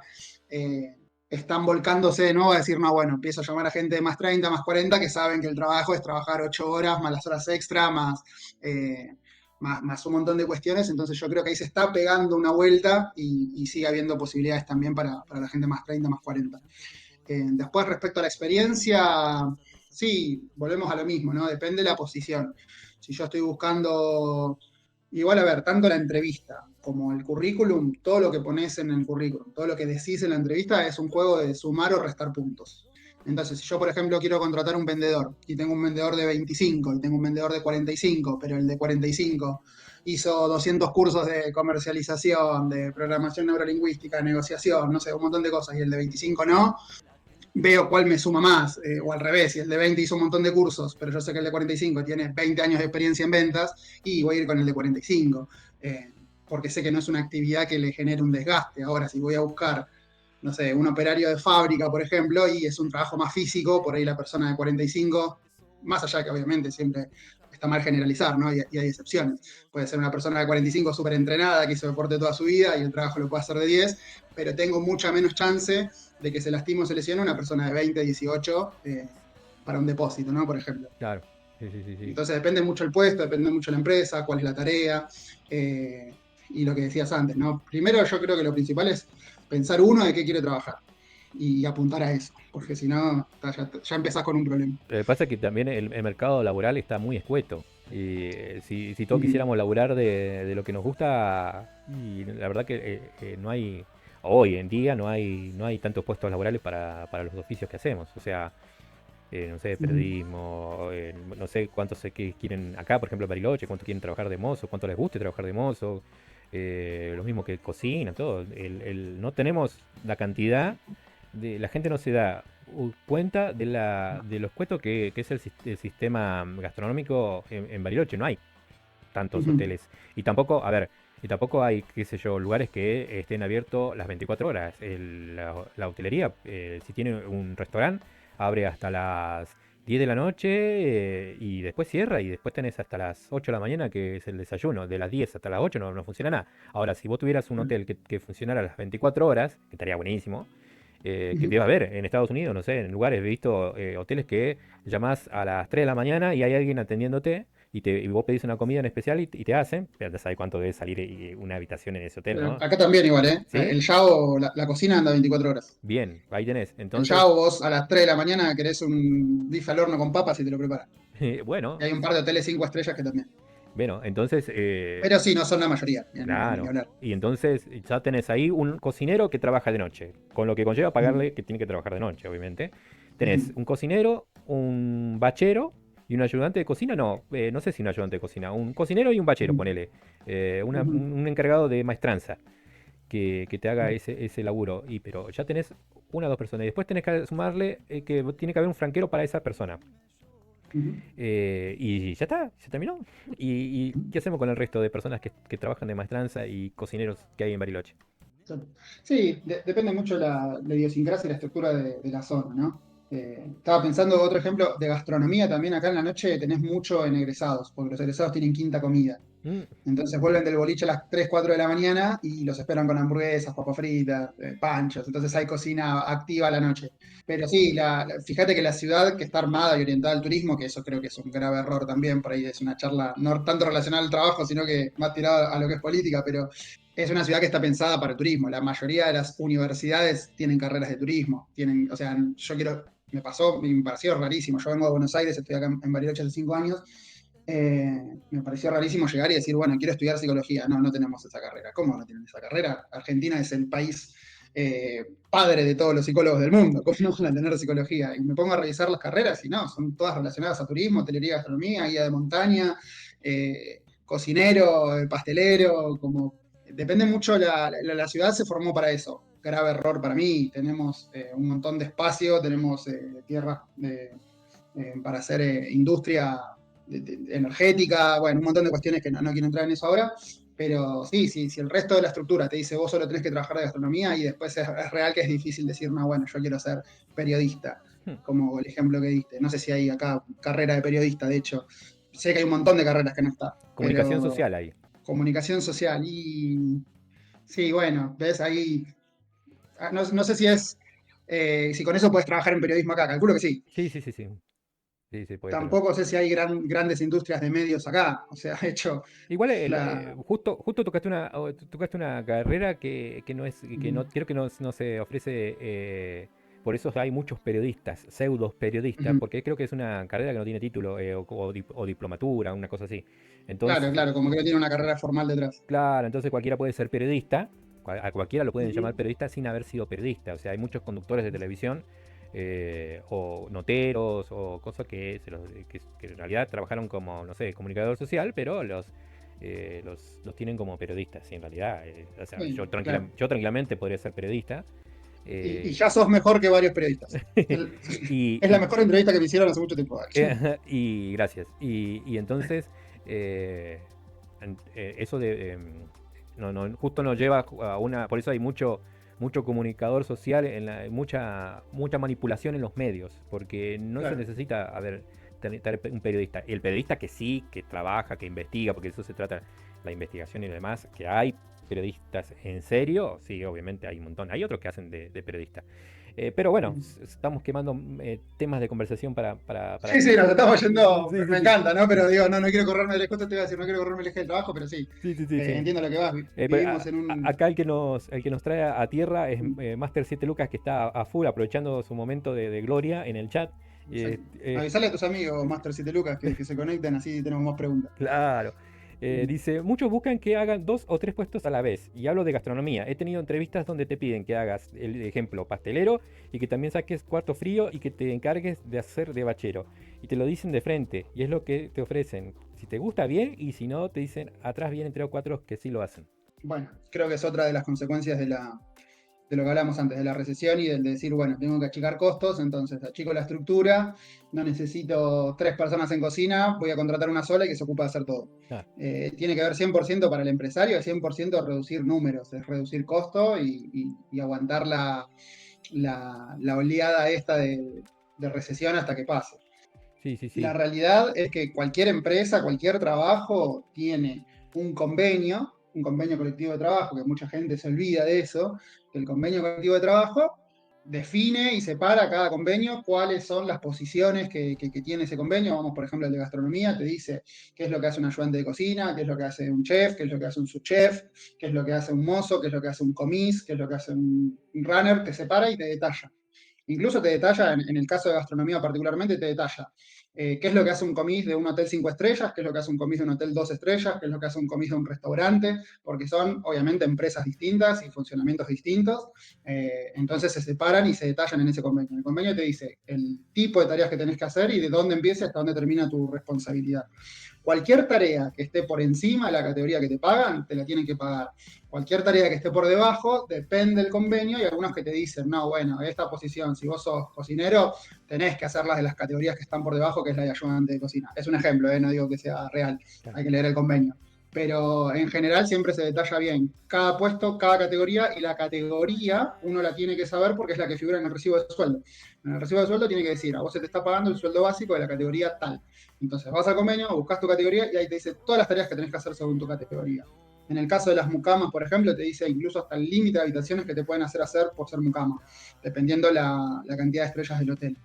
eh, están volcándose de nuevo a decir, no, bueno, empiezo a llamar a gente de más 30, más 40, que saben que el trabajo es trabajar 8 horas, más las horas extra, eh, más un montón de cuestiones. Entonces yo creo que ahí se está pegando una vuelta y sigue habiendo posibilidades también para la gente más 30, más 40. Después, respecto a la experiencia, sí, volvemos a lo mismo, ¿no? Depende de la posición. Si yo estoy buscando, igual a ver, tanto la entrevista como el currículum, todo lo que pones en el currículum, todo lo que decís en la entrevista es un juego de sumar o restar puntos. Entonces, si yo, por ejemplo, quiero contratar un vendedor y tengo un vendedor de 25 y tengo un vendedor de 45, pero el de 45 hizo 200 cursos de comercialización, de programación neurolingüística, negociación, no sé, un montón de cosas, y el de 25 no, veo cuál me suma más, o al revés, si el de 20 hizo un montón de cursos, pero yo sé que el de 45 tiene 20 años de experiencia en ventas, y voy a ir con el de 45, porque sé que no es una actividad que le genere un desgaste. Ahora, si voy a buscar, no sé, un operario de fábrica, por ejemplo, y es un trabajo más físico, por ahí la persona de 45, más allá que obviamente siempre está mal generalizar, ¿no? Y hay excepciones. Puede ser una persona de 45 súper entrenada, que hizo deporte toda su vida y el trabajo lo puede hacer de 10, pero tengo mucha menos chance de que se lastime o se lesione una persona de 20, 18 para un depósito, ¿no? Por ejemplo. Claro, sí, sí, sí, sí. Entonces depende mucho el puesto, depende mucho la empresa, cuál es la tarea, y lo que decías antes, ¿no? Primero yo creo que lo principal es pensar uno de qué quiere trabajar y apuntar a eso, porque si no, ya empezás con un problema. Lo que pasa es que también el mercado laboral está muy escueto. Y si todos Ujú. quisiéramos laburar de lo que nos gusta, y la verdad que no hay, hoy en día no hay tantos puestos laborales para los oficios que hacemos. O sea, no sé, Ujú. periodismo, no sé cuántos sé que quieren acá, por ejemplo, en Bariloche, cuánto quieren trabajar de mozo, cuánto les guste trabajar de mozo. Lo mismo que cocina, todo. No tenemos la cantidad la gente no se da cuenta de los cuestos que es el sistema gastronómico en Bariloche. No hay tantos Ujú. hoteles. Y tampoco, a ver, y tampoco hay, qué sé yo, lugares que estén abiertos las 24 horas. La hotelería, si tiene un restaurante, abre hasta las 10 de la noche y después cierra y después tenés hasta las 8 de la mañana que es el desayuno. De las 10 hasta las 8 no funciona nada. Ahora, si vos tuvieras un hotel que funcionara las 24 horas, que estaría buenísimo, que Ujú. debe haber en Estados Unidos, no sé, en lugares he visto hoteles que llamás a las 3 de la mañana y hay alguien atendiéndote y vos pedís una comida en especial y te hacen, pero ya sabes cuánto debe salir una habitación en ese hotel, ¿no? Acá también igual, ¿eh? ¿Sí? El Yao, la cocina anda 24 horas. Bien, ahí tenés. El Entonces, Yao, vos a las 3 de la mañana querés un bife al horno con papas y te lo preparan. Y bueno, hay un par de hoteles 5 estrellas que también. bueno, entonces, Pero sí, no son la mayoría, ni que claro. hablar. Y entonces ya tenés ahí un cocinero que trabaja de noche, con lo que conlleva Ujú. pagarle que tiene que trabajar de noche, obviamente. Tenés Ujú. un cocinero, un bachero y un ayudante de cocina, no, no sé si un ayudante de cocina, un cocinero y un bachero, Ujú. ponele. Ujú. Un encargado de maestranza que te haga ese laburo. Pero ya tenés una o dos personas. Y después tenés que sumarle que tiene que haber un franquero para esa persona. Ujú. Y ya está, se terminó. ¿Y Ujú. qué hacemos con el resto de personas que trabajan de maestranza y cocineros que hay en Bariloche? Sí, depende mucho la idiosincrasia y la estructura de la zona, ¿no? Estaba pensando otro ejemplo de gastronomía también. Acá en la noche tenés mucho en egresados, porque los egresados tienen quinta comida. Mm, Entonces vuelven del boliche a las 3 4 de la mañana y los esperan con hamburguesas, papas fritas, panchos. Entonces hay cocina activa a la noche. Pero sí, fíjate que la ciudad que está armada y orientada al turismo, que eso creo que es un grave error también, por ahí es una charla no tanto relacionada al trabajo, sino que más tirada a lo que es política, pero es una ciudad que está pensada para el turismo. La mayoría de las universidades tienen carreras de turismo. Tienen, o sea, yo quiero, me pareció rarísimo. Yo vengo de Buenos Aires, estoy acá en Bariloche hace 5 años. Me pareció rarísimo llegar y decir, bueno, quiero estudiar psicología. No, no tenemos esa carrera. ¿Cómo no tienen esa carrera? Argentina es el país padre de todos los psicólogos del mundo. ¿Cómo no van a tener psicología? Y me pongo a revisar las carreras y no, son todas relacionadas a turismo, hotelería, gastronomía, guía de montaña, cocinero, pastelero, como depende mucho, la ciudad se formó para eso. Grave error para mí. Tenemos un montón de espacio, tenemos tierras para hacer industria energética, bueno, un montón de cuestiones que no quiero entrar en eso ahora, pero sí, si el resto de la estructura te dice vos solo tenés que trabajar de gastronomía y después es real que es difícil decir, no, bueno, yo quiero ser periodista, hmm. como el ejemplo que diste. No sé si hay acá carrera de periodista, de hecho, sé que hay un montón de carreras que no está, Comunicación pero social ahí. comunicación social y sí, bueno, ves ahí, no sé si si con eso puedes trabajar en periodismo acá, calculo que sí. Sí, sí, sí, sí. Sí, sí, puede ser. Tampoco sé si hay grandes industrias de medios acá. O sea, de hecho, Igual la. justo tocaste una carrera que no es, que Ujú. no, creo que no se ofrece, por eso hay muchos periodistas, pseudos periodistas, Ujú. porque creo que es una carrera que no tiene título o diplomatura, una cosa así. Claro, Entonces, claro, como que no tiene una carrera formal detrás. claro, entonces cualquiera puede ser periodista, a cualquiera lo pueden llamar Ujú. periodista sin haber sido periodista. O sea, hay muchos conductores de televisión o noteros o cosas que en realidad trabajaron como, no sé, comunicador social, pero los tienen como periodistas. Y en realidad, o sea, Bueno, claro. yo tranquilamente podría ser periodista. Y eh, ya sos mejor que varios periodistas. El- y, es la y, mejor entrevista que me hicieron hace mucho tiempo. y gracias. Y entonces, eso justo nos lleva a una. Por eso hay mucho comunicador social, mucha manipulación en los medios, porque no se Claro. necesita, tener un periodista. Y el periodista que sí, que trabaja, que investiga, porque de eso se trata la investigación y demás, que hay periodistas en serio, sí, obviamente hay un montón. Hay otros que hacen de periodista. Pero bueno, Ujú. estamos quemando temas de conversación para Sí, sí, nos estamos yendo. sí, sí, Me sí. encanta, ¿no? Pero digo, no quiero correrme del eje, justo te iba a decir, no quiero correrme el eje del trabajo, pero sí, Sí, sí, sí, sí. entiendo lo que vas. Pero Vivimos en un. acá el que nos trae a tierra es Master 7 Lucas, que está a full aprovechando su momento de gloria en el chat. Exacto. Eh, Avisale a tus amigos, Master 7 Lucas, que se conecten, así tenemos más preguntas. claro. Dice, muchos buscan que hagan 2 o 3 puestos a la vez. Y hablo de gastronomía. He tenido entrevistas donde te piden que hagas el ejemplo pastelero y que también saques cuarto frío y que te encargues de hacer de bachero. Y te lo dicen de frente. Y es lo que te ofrecen. Si te gusta bien y si no, te dicen atrás vienen 3 o 4 que sí lo hacen. Bueno, creo que es otra de las consecuencias de lo que hablamos antes, de la recesión y del de decir, bueno, tengo que achicar costos, entonces achico la estructura, no necesito 3 personas en cocina, voy a contratar una sola y que se ocupe de hacer todo. Ah, Tiene que ver 100% para el empresario, es 100% reducir números, es reducir costo y aguantar la oleada esta de recesión hasta que pase. sí, sí, La sí. realidad es que cualquier empresa, cualquier trabajo tiene un convenio colectivo de trabajo, que mucha gente se olvida de eso, que el convenio colectivo de trabajo define y separa cada convenio cuáles son las posiciones que tiene ese convenio. Vamos, por ejemplo, el de gastronomía, te dice qué es lo que hace un ayudante de cocina, qué es lo que hace un chef, qué es lo que hace un subchef, qué es lo que hace un mozo, qué es lo que hace un comis, qué es lo que hace un runner, te separa y te detalla. Incluso te detalla, en el caso de gastronomía particularmente, te detalla qué es lo que hace un comis de un hotel 5 estrellas, qué es lo que hace un comis de un hotel 2 estrellas, qué es lo que hace un comis de un restaurante, porque son obviamente empresas distintas y funcionamientos distintos, entonces se separan y se detallan en ese convenio. El convenio te dice el tipo de tareas que tenés que hacer y de dónde empieza hasta dónde termina tu responsabilidad. Cualquier tarea que esté por encima de la categoría que te pagan, te la tienen que pagar. Cualquier tarea que esté por debajo, depende del convenio, y algunos que te dicen, no, bueno, esta posición, si vos sos cocinero, tenés que hacerlas de las categorías que están por debajo, que es la de ayudante de cocina. Es un ejemplo, no digo que sea real, Claro. hay que leer el convenio. Pero en general siempre se detalla bien cada puesto, cada categoría, y la categoría uno la tiene que saber porque es la que figura en el recibo de sueldo. En el recibo de sueldo tiene que decir, a vos se te está pagando el sueldo básico de la categoría tal. Entonces vas al convenio, buscas tu categoría y ahí te dice todas las tareas que tenés que hacer según tu categoría. En el caso de las mucamas, por ejemplo, te dice incluso hasta el límite de habitaciones que te pueden hacer por ser mucama, dependiendo la cantidad de estrellas del hotel.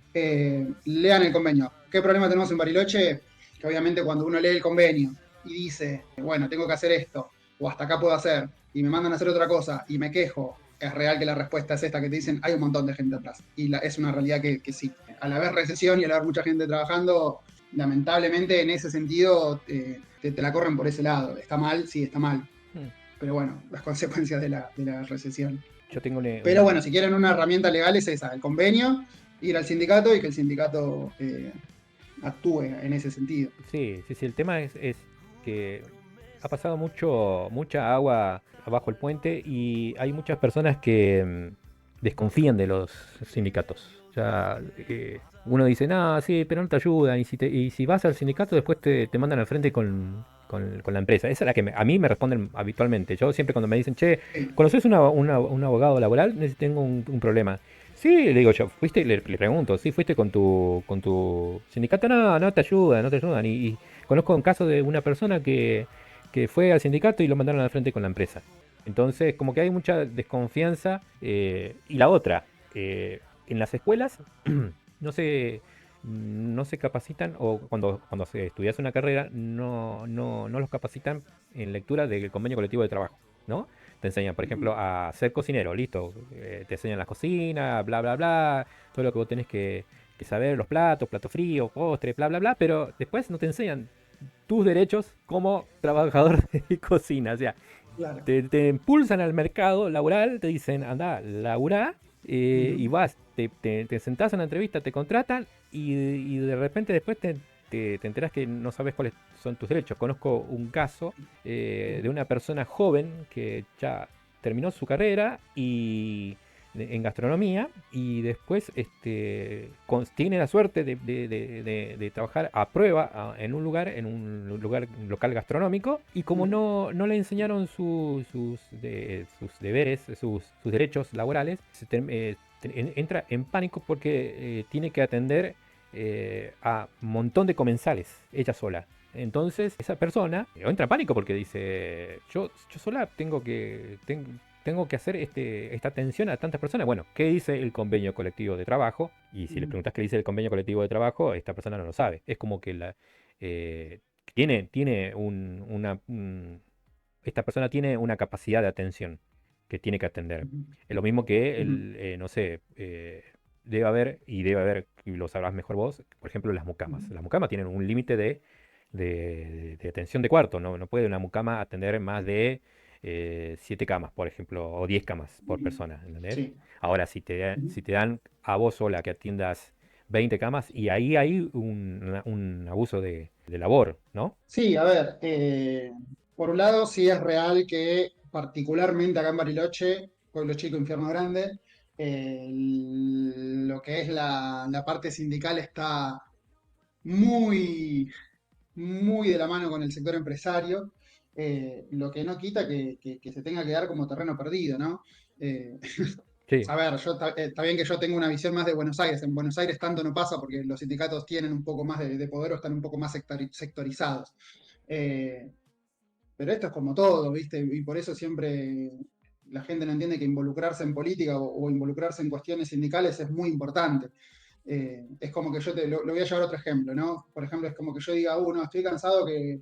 Lean el convenio. ¿Qué problema tenemos en Bariloche? Que obviamente cuando uno lee el convenio y dice, bueno, tengo que hacer esto, o hasta acá puedo hacer, y me mandan a hacer otra cosa, y me quejo, es real que la respuesta es esta que te dicen, hay un montón de gente atrás. Y es una realidad que sí. Al haber recesión y al haber mucha gente trabajando, lamentablemente en ese sentido te la corren por ese lado. ¿Está mal? Sí, está mal. Mm. Pero bueno, las consecuencias de la recesión. Yo tengo Pero bueno, si quieren una herramienta legal es esa, el convenio, ir al sindicato y que el sindicato actúe en ese sentido. sí, sí, sí, el tema es que ha pasado mucha agua abajo el puente y hay muchas personas que desconfían de los sindicatos. O sea, uno dice, no, sí, pero no te ayudan. Y si vas al sindicato, después te mandan al frente con la empresa. Esa es la que a mí me responden habitualmente. Yo siempre cuando me dicen, che, Sí, ¿conoces un abogado laboral? Tengo un problema. Sí, le digo yo, fuiste, le pregunto, ¿sí fuiste con tu sindicato? No, no te ayudan, no te ayudan. Y conozco un caso de una persona que fue al sindicato y lo mandaron al frente con la empresa. Entonces, como que hay mucha desconfianza. Y la otra, en las escuelas no se capacitan, o cuando se estudias una carrera, no los capacitan en lectura del convenio colectivo de trabajo, ¿no? Te enseñan, por ejemplo, a ser cocinero, listo. Te enseñan la cocina, bla, bla, bla, todo lo que vos tenés que saber, los platos, plato frío, postre, bla, bla, bla, pero después no te enseñan tus derechos como trabajador de cocina. O sea, claro. te impulsan al mercado laboral, te dicen, anda, laburá, y Ujú, vas, te sentás en una entrevista, te contratan y de repente después te enterás que no sabes cuáles son tus derechos. Conozco un caso de una persona joven que ya terminó su carrera en gastronomía y después tiene la suerte de trabajar a prueba en un lugar local gastronómico, y como ujú, no le enseñaron sus deberes, sus derechos laborales, entra en pánico porque tiene que atender a un montón de comensales ella sola. Entonces, esa persona entra en pánico porque dice, yo sola tengo que hacer esta atención a tantas personas. Bueno, ¿qué dice el convenio colectivo de trabajo? Y si le ujú, preguntas qué dice el convenio colectivo de trabajo, esta persona no lo sabe. Es como que tiene esta persona tiene una capacidad de atención que tiene que atender. ujú, Es lo mismo que ujú, no sé, debe haber, y lo sabrás mejor vos, por ejemplo, las mucamas. ujú, Las mucamas tienen un límite de atención de cuarto. No puede una mucama atender más de 7 camas, por ejemplo, o 10 camas por ujú. persona, ¿entendés? Sí. Ahora, si te, Ujú. si te dan a vos sola que atiendas 20 camas, y ahí hay un abuso de labor, ¿no? Sí, a ver, por un lado sí es real que particularmente acá en Bariloche, pueblo chico, infierno grande, lo que es la parte sindical está muy, muy de la mano con el sector empresario, lo que no quita que se tenga que dar como terreno perdido, ¿no? Eh, Sí, a ver, está bien que yo tengo una visión más de Buenos Aires. En Buenos Aires tanto no pasa porque los sindicatos tienen un poco más de poder o están un poco más sectorizados. Eh, pero esto es como todo, ¿viste? Y por eso siempre la gente no entiende que involucrarse en política o involucrarse en cuestiones sindicales es muy importante. Es como que yo lo voy a llevar a otro ejemplo, ¿no? Por ejemplo, es como que yo diga, no, estoy cansado que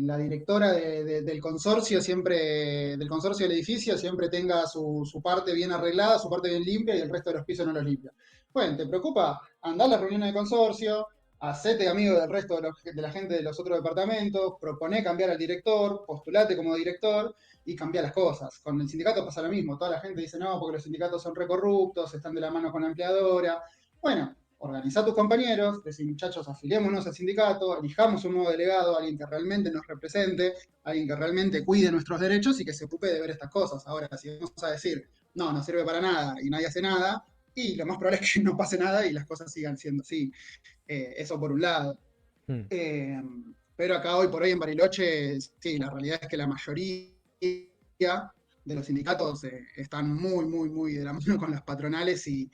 la directora del consorcio siempre, del consorcio del edificio siempre tenga su parte bien arreglada, su parte bien limpia y el resto de los pisos no los limpia. Bueno, ¿te preocupa? Andá a las reuniones de consorcio, hacete amigo del resto de la gente de los otros departamentos, proponé cambiar al director, postulate como director y cambiar las cosas. Con el sindicato pasa lo mismo, toda la gente dice, no, porque los sindicatos son recorruptos, están de la mano con la empleadora. Bueno, organizá a tus compañeros, decir, muchachos, afiliémonos al sindicato, elijamos un nuevo delegado, alguien que realmente nos represente, alguien que realmente cuide nuestros derechos y que se ocupe de ver estas cosas. Ahora, si vamos a decir, no, no sirve para nada y nadie hace nada, y lo más probable es que no pase nada y las cosas sigan siendo así. Eso por un lado. mm, Eh, pero acá hoy por hoy en Bariloche, sí, la realidad es que la mayoría de los sindicatos están muy, muy, muy de la mano con las patronales y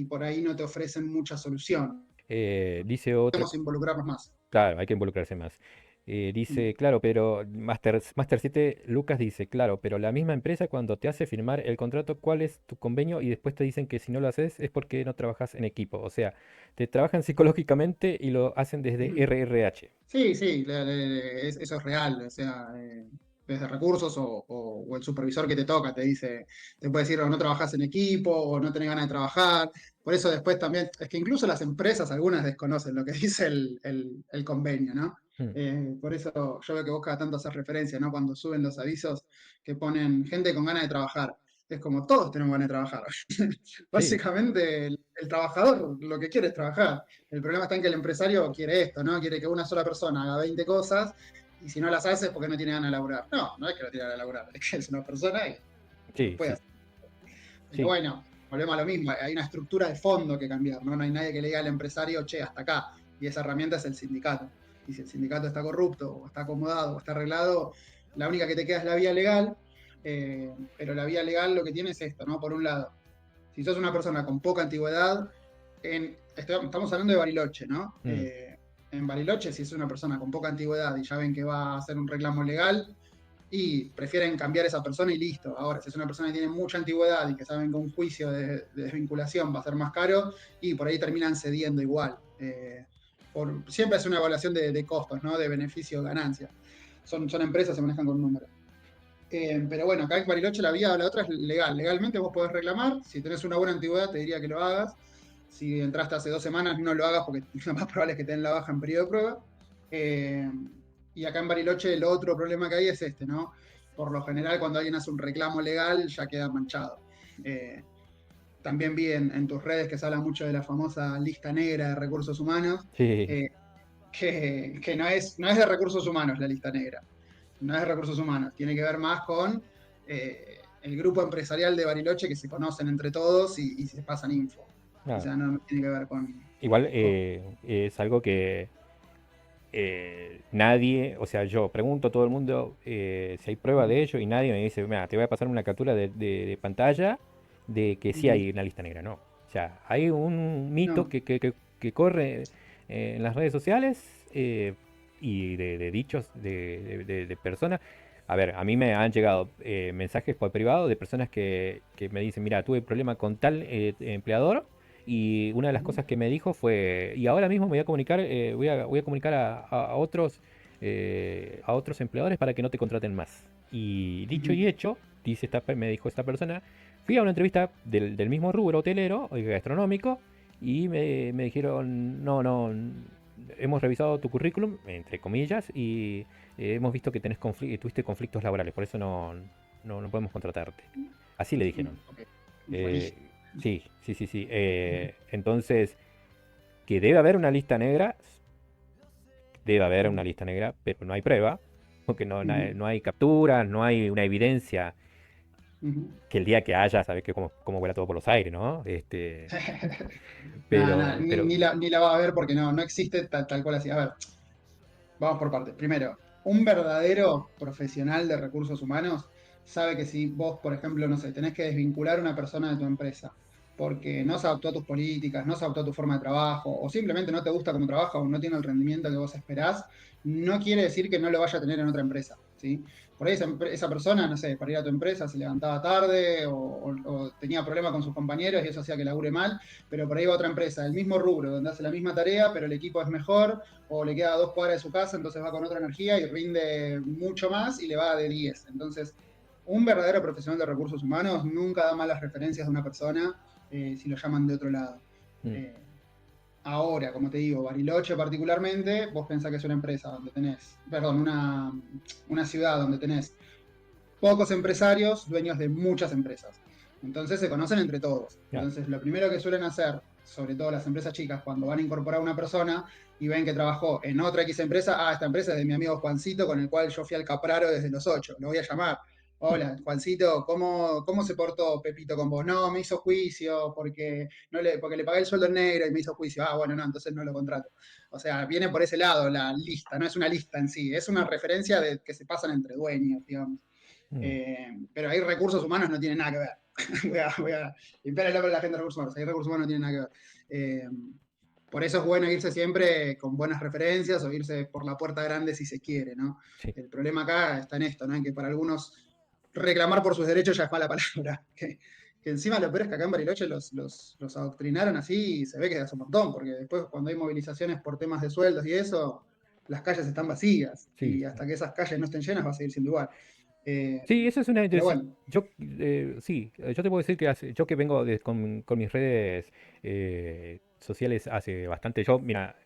por ahí no te ofrecen mucha solución. dice otra, Podemos involucrarnos más. claro, hay que involucrarse más. Mm. Dice, claro, pero Master 7 Lucas dice, claro, pero la misma empresa cuando te hace firmar el contrato, ¿cuál es tu convenio? Y después te dicen que si no lo haces es porque no trabajas en equipo. O sea, te trabajan psicológicamente y lo hacen desde RRH. Sí, sí, eso es real. O sea, desde recursos o el supervisor que te toca te dice, te puede decir o no trabajas en equipo o no tenés ganas de trabajar. Por eso después también, es que incluso las empresas, algunas desconocen lo que dice el convenio, ¿no? Mm, Por eso yo veo que vos cada tanto haces referencia, ¿no? Cuando suben los avisos que ponen gente con ganas de trabajar. Es como todos tenemos ganas de trabajar. sí, Básicamente el trabajador lo que quiere es trabajar. El problema está en que el empresario quiere esto, ¿no? Quiere que una sola persona haga 20 cosas y si no las hace es porque no tiene ganas de laburar. No, no es que no tiene ganas de laburar, es que es una persona y no sí, puede sí, hacer. Pero sí, bueno, volvemos a lo mismo, hay una estructura de fondo que cambiar, ¿no? No hay nadie que le diga al empresario, che, hasta acá. Y esa herramienta es el sindicato. Y si el sindicato está corrupto, o está acomodado, o está arreglado, la única que te queda es la vía legal, pero la vía legal lo que tiene es esto, ¿no? Por un lado, si sos una persona con poca antigüedad, estamos hablando de Bariloche, ¿no? mm, En Bariloche, si es una persona con poca antigüedad y ya ven que va a hacer un reclamo legal, y prefieren cambiar a esa persona y listo. Ahora, si es una persona que tiene mucha antigüedad y que saben que un juicio de desvinculación va a ser más caro, y por ahí terminan cediendo igual. Siempre es una evaluación de costos, ¿no? De beneficio-ganancia. Son empresas, se manejan con números. Pero bueno, acá en Bariloche la otra es legal. Legalmente vos podés reclamar. Si tenés una buena antigüedad, te diría que lo hagas. Si entraste hace 2 semanas, no lo hagas porque lo más probable es que te den la baja en periodo de prueba. Eh, y acá en Bariloche el otro problema que hay es este, ¿no? Por lo general, cuando alguien hace un reclamo legal, ya queda manchado. Eh, También vi en tus redes que se habla mucho de la famosa lista negra de recursos humanos, sí. eh, que no es de recursos humanos la lista negra, no es de recursos humanos, tiene que ver más con el grupo empresarial de Bariloche que se conocen entre todos y se pasan info. O Ah, sea, no tiene que ver igual con- es algo que nadie, o sea, yo pregunto a todo el mundo si hay prueba de ello y nadie me dice, mira, te voy a pasar una captura de pantalla de que sí hay una lista negra, no. O sea, hay un mito no, que corre en las redes sociales y de dichos de personas. A ver, a mí me han llegado mensajes por privado de personas que me dicen, mira, tuve problema con tal empleador y una de las cosas que me dijo fue, y ahora mismo me voy a comunicar, voy a comunicar a otros empleadores para que no te contraten más. Y dicho y hecho, me dijo esta persona, fui a una entrevista del mismo rubro hotelero, gastronómico, y me dijeron, no, no, hemos revisado tu currículum, entre comillas, y hemos visto que tuviste conflictos laborales, por eso no podemos contratarte. Así le dijeron. ok, Eh, buenísimo. sí, sí, sí, sí. Entonces, que debe haber una lista negra, debe haber una lista negra, pero no hay prueba. porque Ujú, no hay capturas, no hay una evidencia ujú. que el día que haya, sabes que cómo vuela todo por los aires, ¿no? Nada, nada, Pero, ni la va a ver porque no existe tal cual así. A ver, vamos por partes. Primero, un verdadero profesional de recursos humanos sabe que si vos, por ejemplo, no sé, tenés que desvincular a una persona de tu empresa porque no se adaptó a tus políticas, no se adaptó a tu forma de trabajo, o simplemente no te gusta cómo trabaja o no tiene el rendimiento que vos esperás, no quiere decir que no lo vaya a tener en otra empresa, ¿sí? Por ahí esa persona, no sé, para ir a tu empresa se levantaba tarde o tenía problemas con sus compañeros y eso hacía que labure mal, pero por ahí va a otra empresa, el mismo rubro, donde hace la misma tarea, pero el equipo es mejor, o le queda a 2 cuadras de su casa, entonces va con otra energía y rinde mucho más y le va de 10. Entonces, un verdadero profesional de recursos humanos nunca da malas referencias de una persona si lo llaman de otro lado. mm, Eh, Ahora, como te digo, Bariloche particularmente, vos pensás que es una empresa donde tenés, perdón, una ciudad donde tenés pocos empresarios, dueños de muchas empresas. Entonces se conocen entre todos. claro. Entonces lo primero que suelen hacer, sobre todo las empresas chicas, cuando van a incorporar a una persona y ven que trabajó en otra X empresa, esta empresa es de mi amigo Juancito, con el cual yo fui al Capraro desde los 8, lo voy a llamar. Hola, Juancito, ¿cómo se portó Pepito con vos? No, me hizo juicio porque le pagué el sueldo en negro y me hizo juicio. Ah, bueno, no, entonces no lo contrato. O sea, viene por ese lado la lista, no es una lista en sí, es una referencia de que se pasan entre dueños, digamos. Mm, Pero ahí recursos humanos no tienen nada que ver. Voy a limpiar el nombre de la gente de recursos humanos. Ahí recursos humanos no tienen nada que ver. Eh, por eso es bueno irse siempre con buenas referencias o irse por la puerta grande si se quiere, ¿no? sí, El problema acá está en esto, ¿no? En que para algunos reclamar por sus derechos ya es mala palabra. Que encima lo peor es que acá en Bariloche los adoctrinaron así y se ve que es un montón, porque después cuando hay movilizaciones por temas de sueldos y eso, las calles están vacías sí, y sí. hasta que esas calles no estén llenas va a seguir siendo igual. Eh, Sí, eso es una pero interesante. bueno, Yo te puedo decir que yo que vengo con mis redes sociales hace bastante. Yo, mira,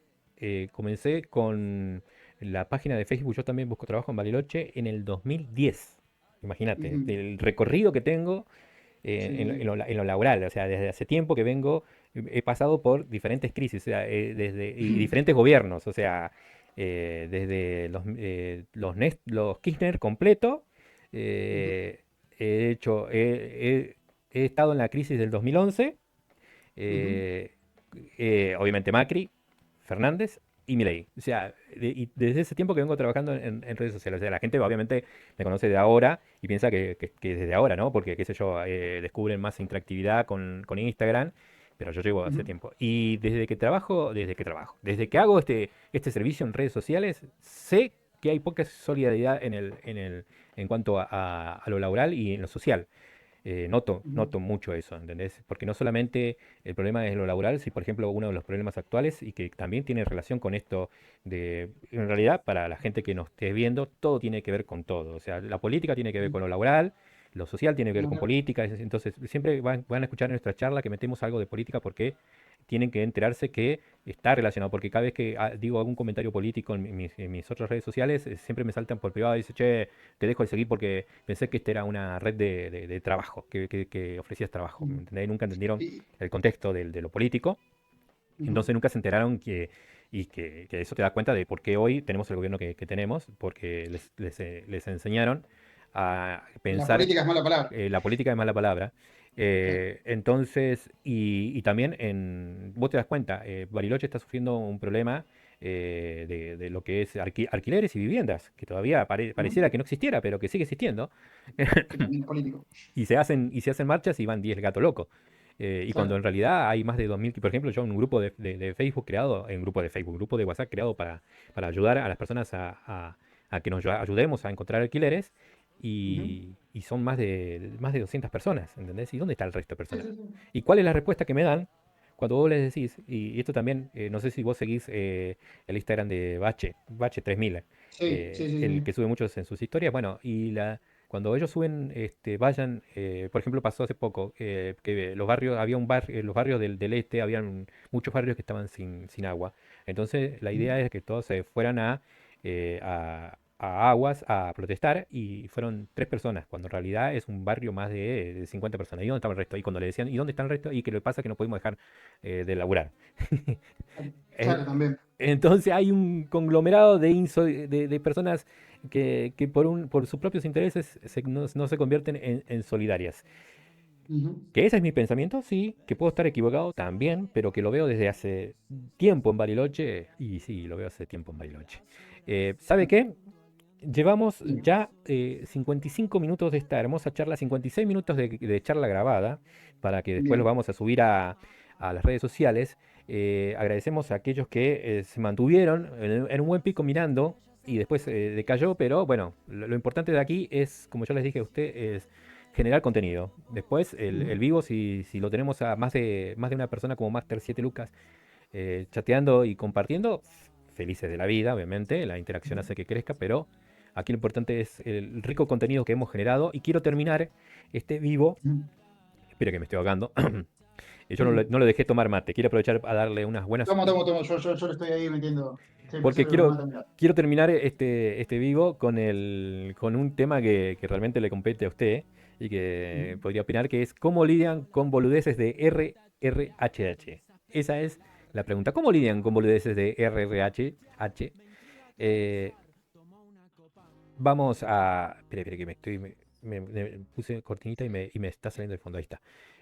comencé con la página de Facebook. Yo también busco trabajo en Bariloche en el 2010. Imagínate, ujú, del recorrido que tengo sí, sí. en lo laboral. O sea, desde hace tiempo que vengo, he pasado por diferentes crisis, o sea, y diferentes gobiernos. O sea, desde los Kirchner completo. Ujú, eh, he hecho, he estado en la crisis del 2011, ujú, eh, obviamente Macri, Fernández y Milei. O sea, y desde ese tiempo que vengo trabajando en redes sociales. O sea, la gente obviamente me conoce de ahora y piensa que desde ahora, ¿no? Porque, qué sé yo, descubren más interactividad con Instagram. Pero yo llevo hace ujú, tiempo. Y desde que hago este servicio en redes sociales, sé que hay poca solidaridad en cuanto a lo laboral y en lo social. ujú, Noto mucho eso, ¿entendés? Porque no solamente el problema es lo laboral, si por ejemplo uno de los problemas actuales y que también tiene relación con esto en realidad para la gente que nos esté viendo, todo tiene que ver con todo. O sea, la política tiene que ver ujú. con lo laboral, lo social tiene que ver No, con claro. política, entonces siempre van a escuchar en nuestra charla que metemos algo de política porque tienen que enterarse que está relacionado, porque cada vez que digo algún comentario político en mis otras redes sociales, siempre me saltan por privado y dicen, che, te dejo de seguir porque pensé que esta era una red de trabajo, que ofrecías trabajo, ¿me Ujú. entendés? Nunca entendieron Y, el contexto de lo político, ujú, entonces nunca se enteraron que eso te da cuenta de por qué hoy tenemos el gobierno que tenemos, porque les enseñaron a que la pensar política es mala palabra. la política es mala palabra. Claro. Entonces, y también vos te das cuenta, Bariloche está sufriendo un problema de lo que es alquileres y viviendas, que todavía Ujú. pareciera que no existiera, pero que sigue existiendo. Que también es político. Y se hacen marchas y van 10 gatos locos. Y cuando Claro. en realidad hay más de 2000 por ejemplo, yo en un grupo de Facebook creado, en un grupo de Facebook, un grupo de WhatsApp creado para ayudar a las personas a que nos ayudemos a encontrar alquileres, Ujú. y son más de 200 personas, ¿entendés? ¿Y dónde está el resto de Sí, personas? sí, sí. ¿Y cuál es la respuesta que me dan cuando vos les decís? Y esto también, no sé si vos seguís el Instagram de Bache 3000, Sí, sí, sí, el sí. que sube muchos en sus historias, bueno, cuando ellos suben, vayan, por ejemplo, pasó hace poco que los barrios, había un barrio, los barrios del este, habían muchos barrios que estaban sin agua. Entonces, la Ujú. idea es que todos se fueran a Aguas a protestar y fueron 3 personas, cuando en realidad es un barrio más de 50 personas. ¿Y dónde estaba el resto? Y cuando le decían, ¿y dónde está el resto? Y que lo que pasa es que no pudimos dejar de laburar. Eh, Claro, también. entonces hay un conglomerado de personas que por sus propios intereses no se convierten en solidarias. Ujú. Que ese es mi pensamiento, sí, que puedo estar equivocado también, pero que lo veo desde hace tiempo en Bariloche, y sí, lo veo hace tiempo en Bariloche. ¿Sabe qué? Llevamos Bien, ya 55 minutos de esta hermosa charla, 56 minutos de charla grabada, para que después lo bien. vamos a subir a las redes sociales. Agradecemos a aquellos que se mantuvieron en un buen pico mirando y después decayó, pero bueno, lo importante de aquí es, como yo les dije a usted, es generar contenido. Después el Ujú, vivo, si lo tenemos a más de una persona como Master 7 Lucas chateando y compartiendo, felices de la vida, obviamente, la interacción hace que crezca, pero aquí lo importante es el rico contenido que hemos generado y quiero terminar este vivo, ujú, espero que me estoy ahogando, yo ujú. no lo dejé tomar mate, quiero aprovechar a darle unas buenas, Tomo, tomo, tomo. Yo le estoy ahí metiendo. Siempre, porque siempre con el mate a mi lado. quiero terminar este vivo con un tema que realmente le compete a usted y que Ujú. podría opinar, que es cómo lidian con boludeces de RRHH. Esa es la pregunta. ¿Cómo lidian con boludeces de RRHH? Eh, Vamos a... Espera, que me puse cortinita y me está saliendo de fondo. Ahí está.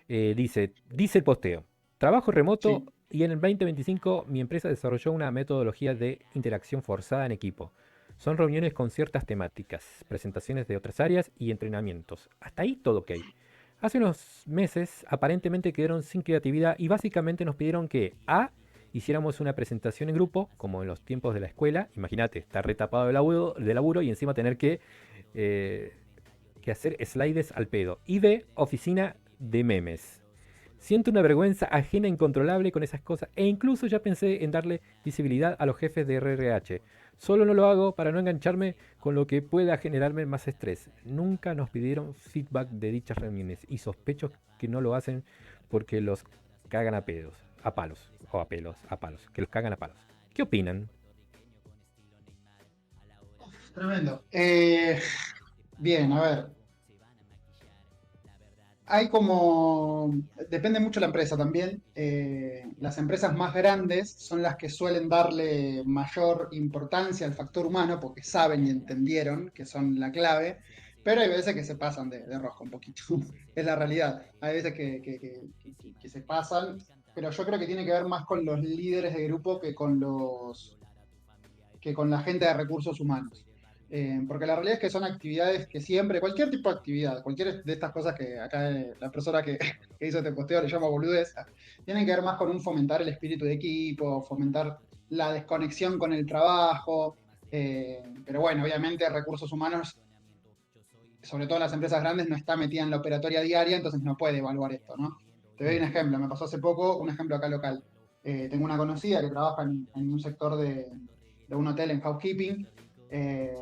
Dice el posteo. Trabajo remoto Sí. y en el 2025 mi empresa desarrolló una metodología de interacción forzada en equipo. Son reuniones con ciertas temáticas, presentaciones de otras áreas y entrenamientos. Hasta ahí todo ok. Hace unos meses aparentemente quedaron sin creatividad y básicamente nos pidieron que A, hiciéramos una presentación en grupo, como en los tiempos de la escuela. Imagínate, estar retapado de laburo y encima tener eh, que hacer slides al pedo. Y B, oficina de memes. Siento una vergüenza ajena incontrolable con esas cosas e incluso ya pensé en darle visibilidad a los jefes de RRH. Solo no lo hago para no engancharme con lo que pueda generarme más estrés. Nunca nos pidieron feedback de dichas reuniones y sospecho que no lo hacen porque los cagan a pedos, a palos, o a pelos, a palos, que los cagan a palos. ¿Qué opinan? Tremendo. Bien, a ver. Hay como, depende mucho de la empresa también. Las empresas más grandes son las que suelen darle mayor importancia al factor humano porque saben y entendieron que son la clave, pero hay veces que se pasan de rosca un poquito. Es la realidad. Hay veces que se pasan, pero yo creo que tiene que ver más con los líderes de grupo que con la gente de recursos humanos. Porque la realidad es que son actividades que siempre, cualquier tipo de actividad, cualquier de estas cosas que acá la persona que hizo este posteo le llama boludez, tienen que ver más con un fomentar el espíritu de equipo, fomentar la desconexión con el trabajo. Pero bueno, obviamente recursos humanos, sobre todo en las empresas grandes, no está metida en la operatoria diaria, entonces no puede evaluar esto, ¿no? Te doy un Mm. ejemplo, me pasó hace poco un ejemplo acá local. Tengo una conocida que trabaja en un sector de un hotel en housekeeping. eh,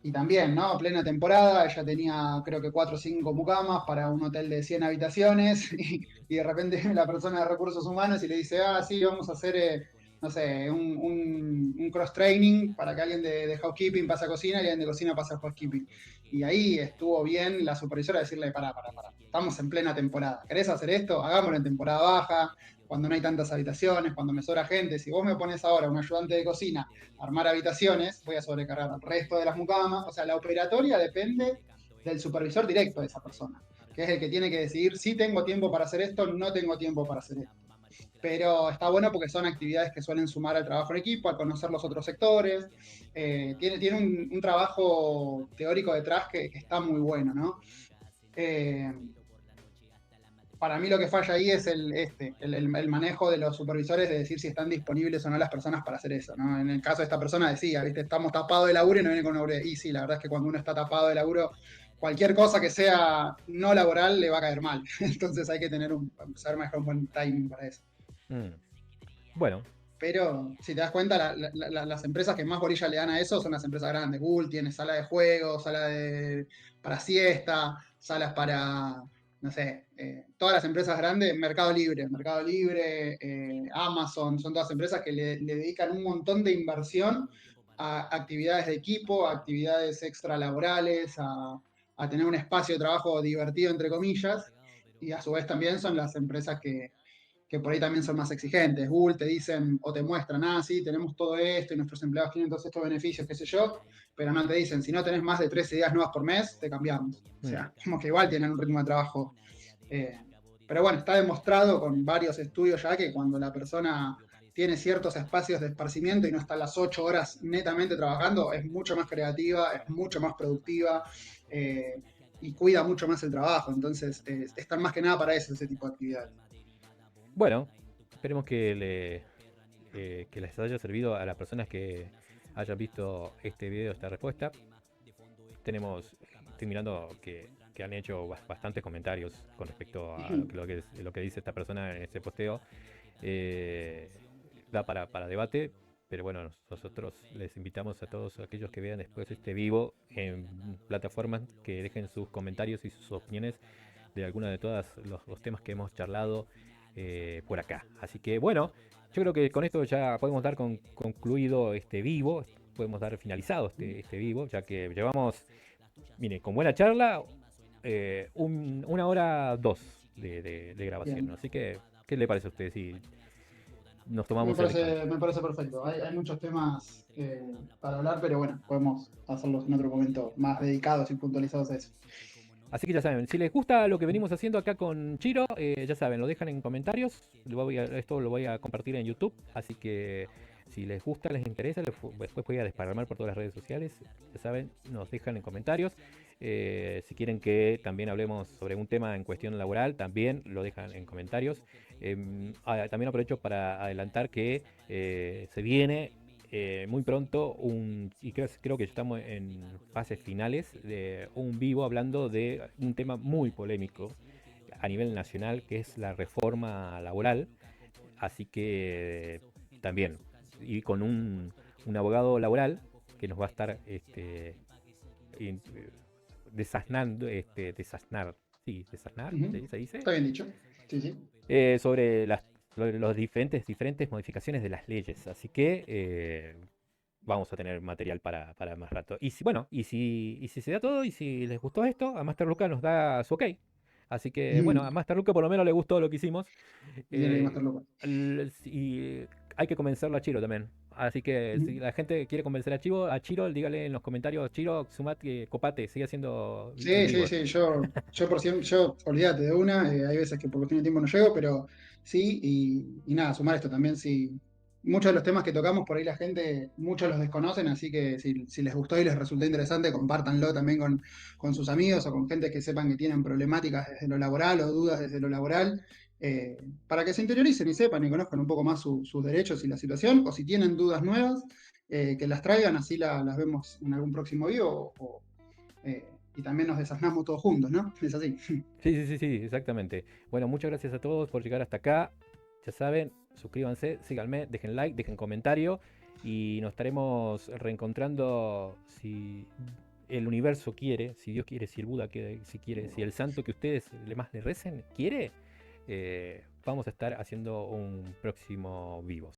y también, ¿no? Plena temporada, ella tenía creo que 4 o 5 mucamas para un hotel de 100 habitaciones y de repente la persona de recursos humanos y le dice, ah, sí, vamos a hacer, no sé, un cross-training para que alguien de housekeeping pase a cocina y alguien de cocina pase a housekeeping. Y ahí estuvo bien la supervisora decirle, pará, estamos en plena temporada, ¿querés hacer esto? Hagámoslo en temporada baja, cuando no hay tantas habitaciones, cuando me sobra gente. Si vos me pones ahora un ayudante de cocina armar habitaciones, voy a sobrecargar al resto de las mucamas. O sea, la operatoria depende del supervisor directo de esa persona, que es el que tiene que decidir si tengo tiempo para hacer esto, no tengo tiempo para hacer esto. Pero está bueno porque son actividades que suelen sumar al trabajo en equipo, al conocer los otros sectores. Tiene un trabajo teórico detrás que está muy bueno, ¿no? Eh, para mí lo que falla ahí es el manejo de los supervisores de decir si están disponibles o no las personas para hacer eso, ¿no? En el caso de esta persona decía, ¿viste? Estamos tapados de laburo y no viene con laburo. Y sí, la verdad es que cuando uno está tapado de laburo, cualquier cosa que sea no laboral le va a caer mal. Entonces hay que saber manejar un buen timing para eso. Mm. Bueno, Pero si te das cuenta, las empresas que más bolilla le dan a eso son las empresas grandes. Google tiene sala de juegos, para siesta, salas para, no sé, todas las empresas grandes, Mercado Libre, Amazon, son todas empresas que le dedican un montón de inversión a actividades de equipo, a actividades extralaborales, a tener un espacio de trabajo divertido, entre comillas, y a su vez también son las empresas que por ahí también son más exigentes. Google te dicen o te muestran, sí, tenemos todo esto y nuestros empleados tienen todos estos beneficios, qué sé yo, pero no te dicen, si no tenés más de 3 ideas nuevas por mes, te cambiamos. O Mm. sea, como que igual tienen un ritmo de trabajo. eh, pero bueno, está demostrado con varios estudios ya que cuando la persona tiene ciertos espacios de esparcimiento y no está las 8 horas netamente trabajando, es mucho más creativa, es mucho más productiva eh, y cuida mucho más el trabajo. Entonces, están más que nada para eso, ese tipo de actividades. Bueno, esperemos que les haya servido a las personas que hayan visto este video, esta respuesta. Estoy mirando que han hecho bastantes comentarios con respecto a lo que dice esta persona en este posteo. Eh, Da para debate, pero bueno, nosotros les invitamos a todos aquellos que vean después este vivo en plataformas que dejen sus comentarios y sus opiniones de alguna de todos los temas que hemos charlado por acá. Así que bueno, yo creo que con esto ya podemos dar concluido este vivo, podemos dar finalizado este vivo, ya que llevamos, mire, con buena charla, 1 hora 2 de grabación, ¿no? Bien. Así que, ¿qué le parece a usted si nos Me tomamos el... parece, me parece perfecto. Hay muchos temas para hablar, pero bueno, podemos hacerlos en otro momento más dedicados y puntualizados a eso. Así que ya saben, si les gusta lo que venimos haciendo acá con Chiro, ya saben, lo dejan en comentarios. Esto lo voy a compartir en YouTube. Así que si les gusta, les interesa, después voy a desparramar por todas las redes sociales. Ya saben, nos dejan en comentarios. Si quieren que también hablemos sobre un tema en cuestión laboral, también lo dejan en comentarios. También aprovecho para adelantar que se viene muy pronto y creo que estamos en fases finales de un vivo hablando de un tema muy polémico a nivel nacional, que es la reforma laboral. Así que también, y con un abogado laboral que nos va a estar in- desasnando, desasnar, sí, desasnar, Ujú. ¿se dice? Está bien dicho. Sí, sí. Sobre los diferentes modificaciones de las leyes. Así que vamos a tener material para más rato. Y si, bueno, y si se da todo, y si les gustó esto, a Master Luca nos da su ok. Así que, bueno, a Master Luca por lo menos le gustó lo que hicimos. Bien ahí, Master Loco. Y hay que convencerlo a Chiro también. Así que si la gente quiere convencer a Chiro, dígale en los comentarios, Chiro, sumate, copate, sigue haciendo Sí, sí, vivos. sí, yo por siempre, yo olvídate de una, hay veces que por cuestión de tiempo no llego, pero sí, y nada, sumar esto también, sí. Muchos de los temas que tocamos por ahí la gente, muchos los desconocen, así que si les gustó y les resultó interesante, compártanlo también con sus amigos o con gente que sepan que tienen problemáticas desde lo laboral o dudas desde lo laboral, para que se interioricen y sepan y conozcan un poco más sus derechos y la situación, o si tienen dudas nuevas, que las traigan, así las vemos en algún próximo video y también nos desasnamos todos juntos, ¿no? Es así. Sí, sí, sí, sí, exactamente. Bueno, muchas gracias a todos por llegar hasta acá. Ya saben, suscríbanse, síganme, dejen like, dejen comentario y nos estaremos reencontrando si el universo quiere, si Dios quiere, si el Buda quiere, si quiere, si el santo que ustedes más le recen quiere, vamos a estar haciendo un próximo vivo.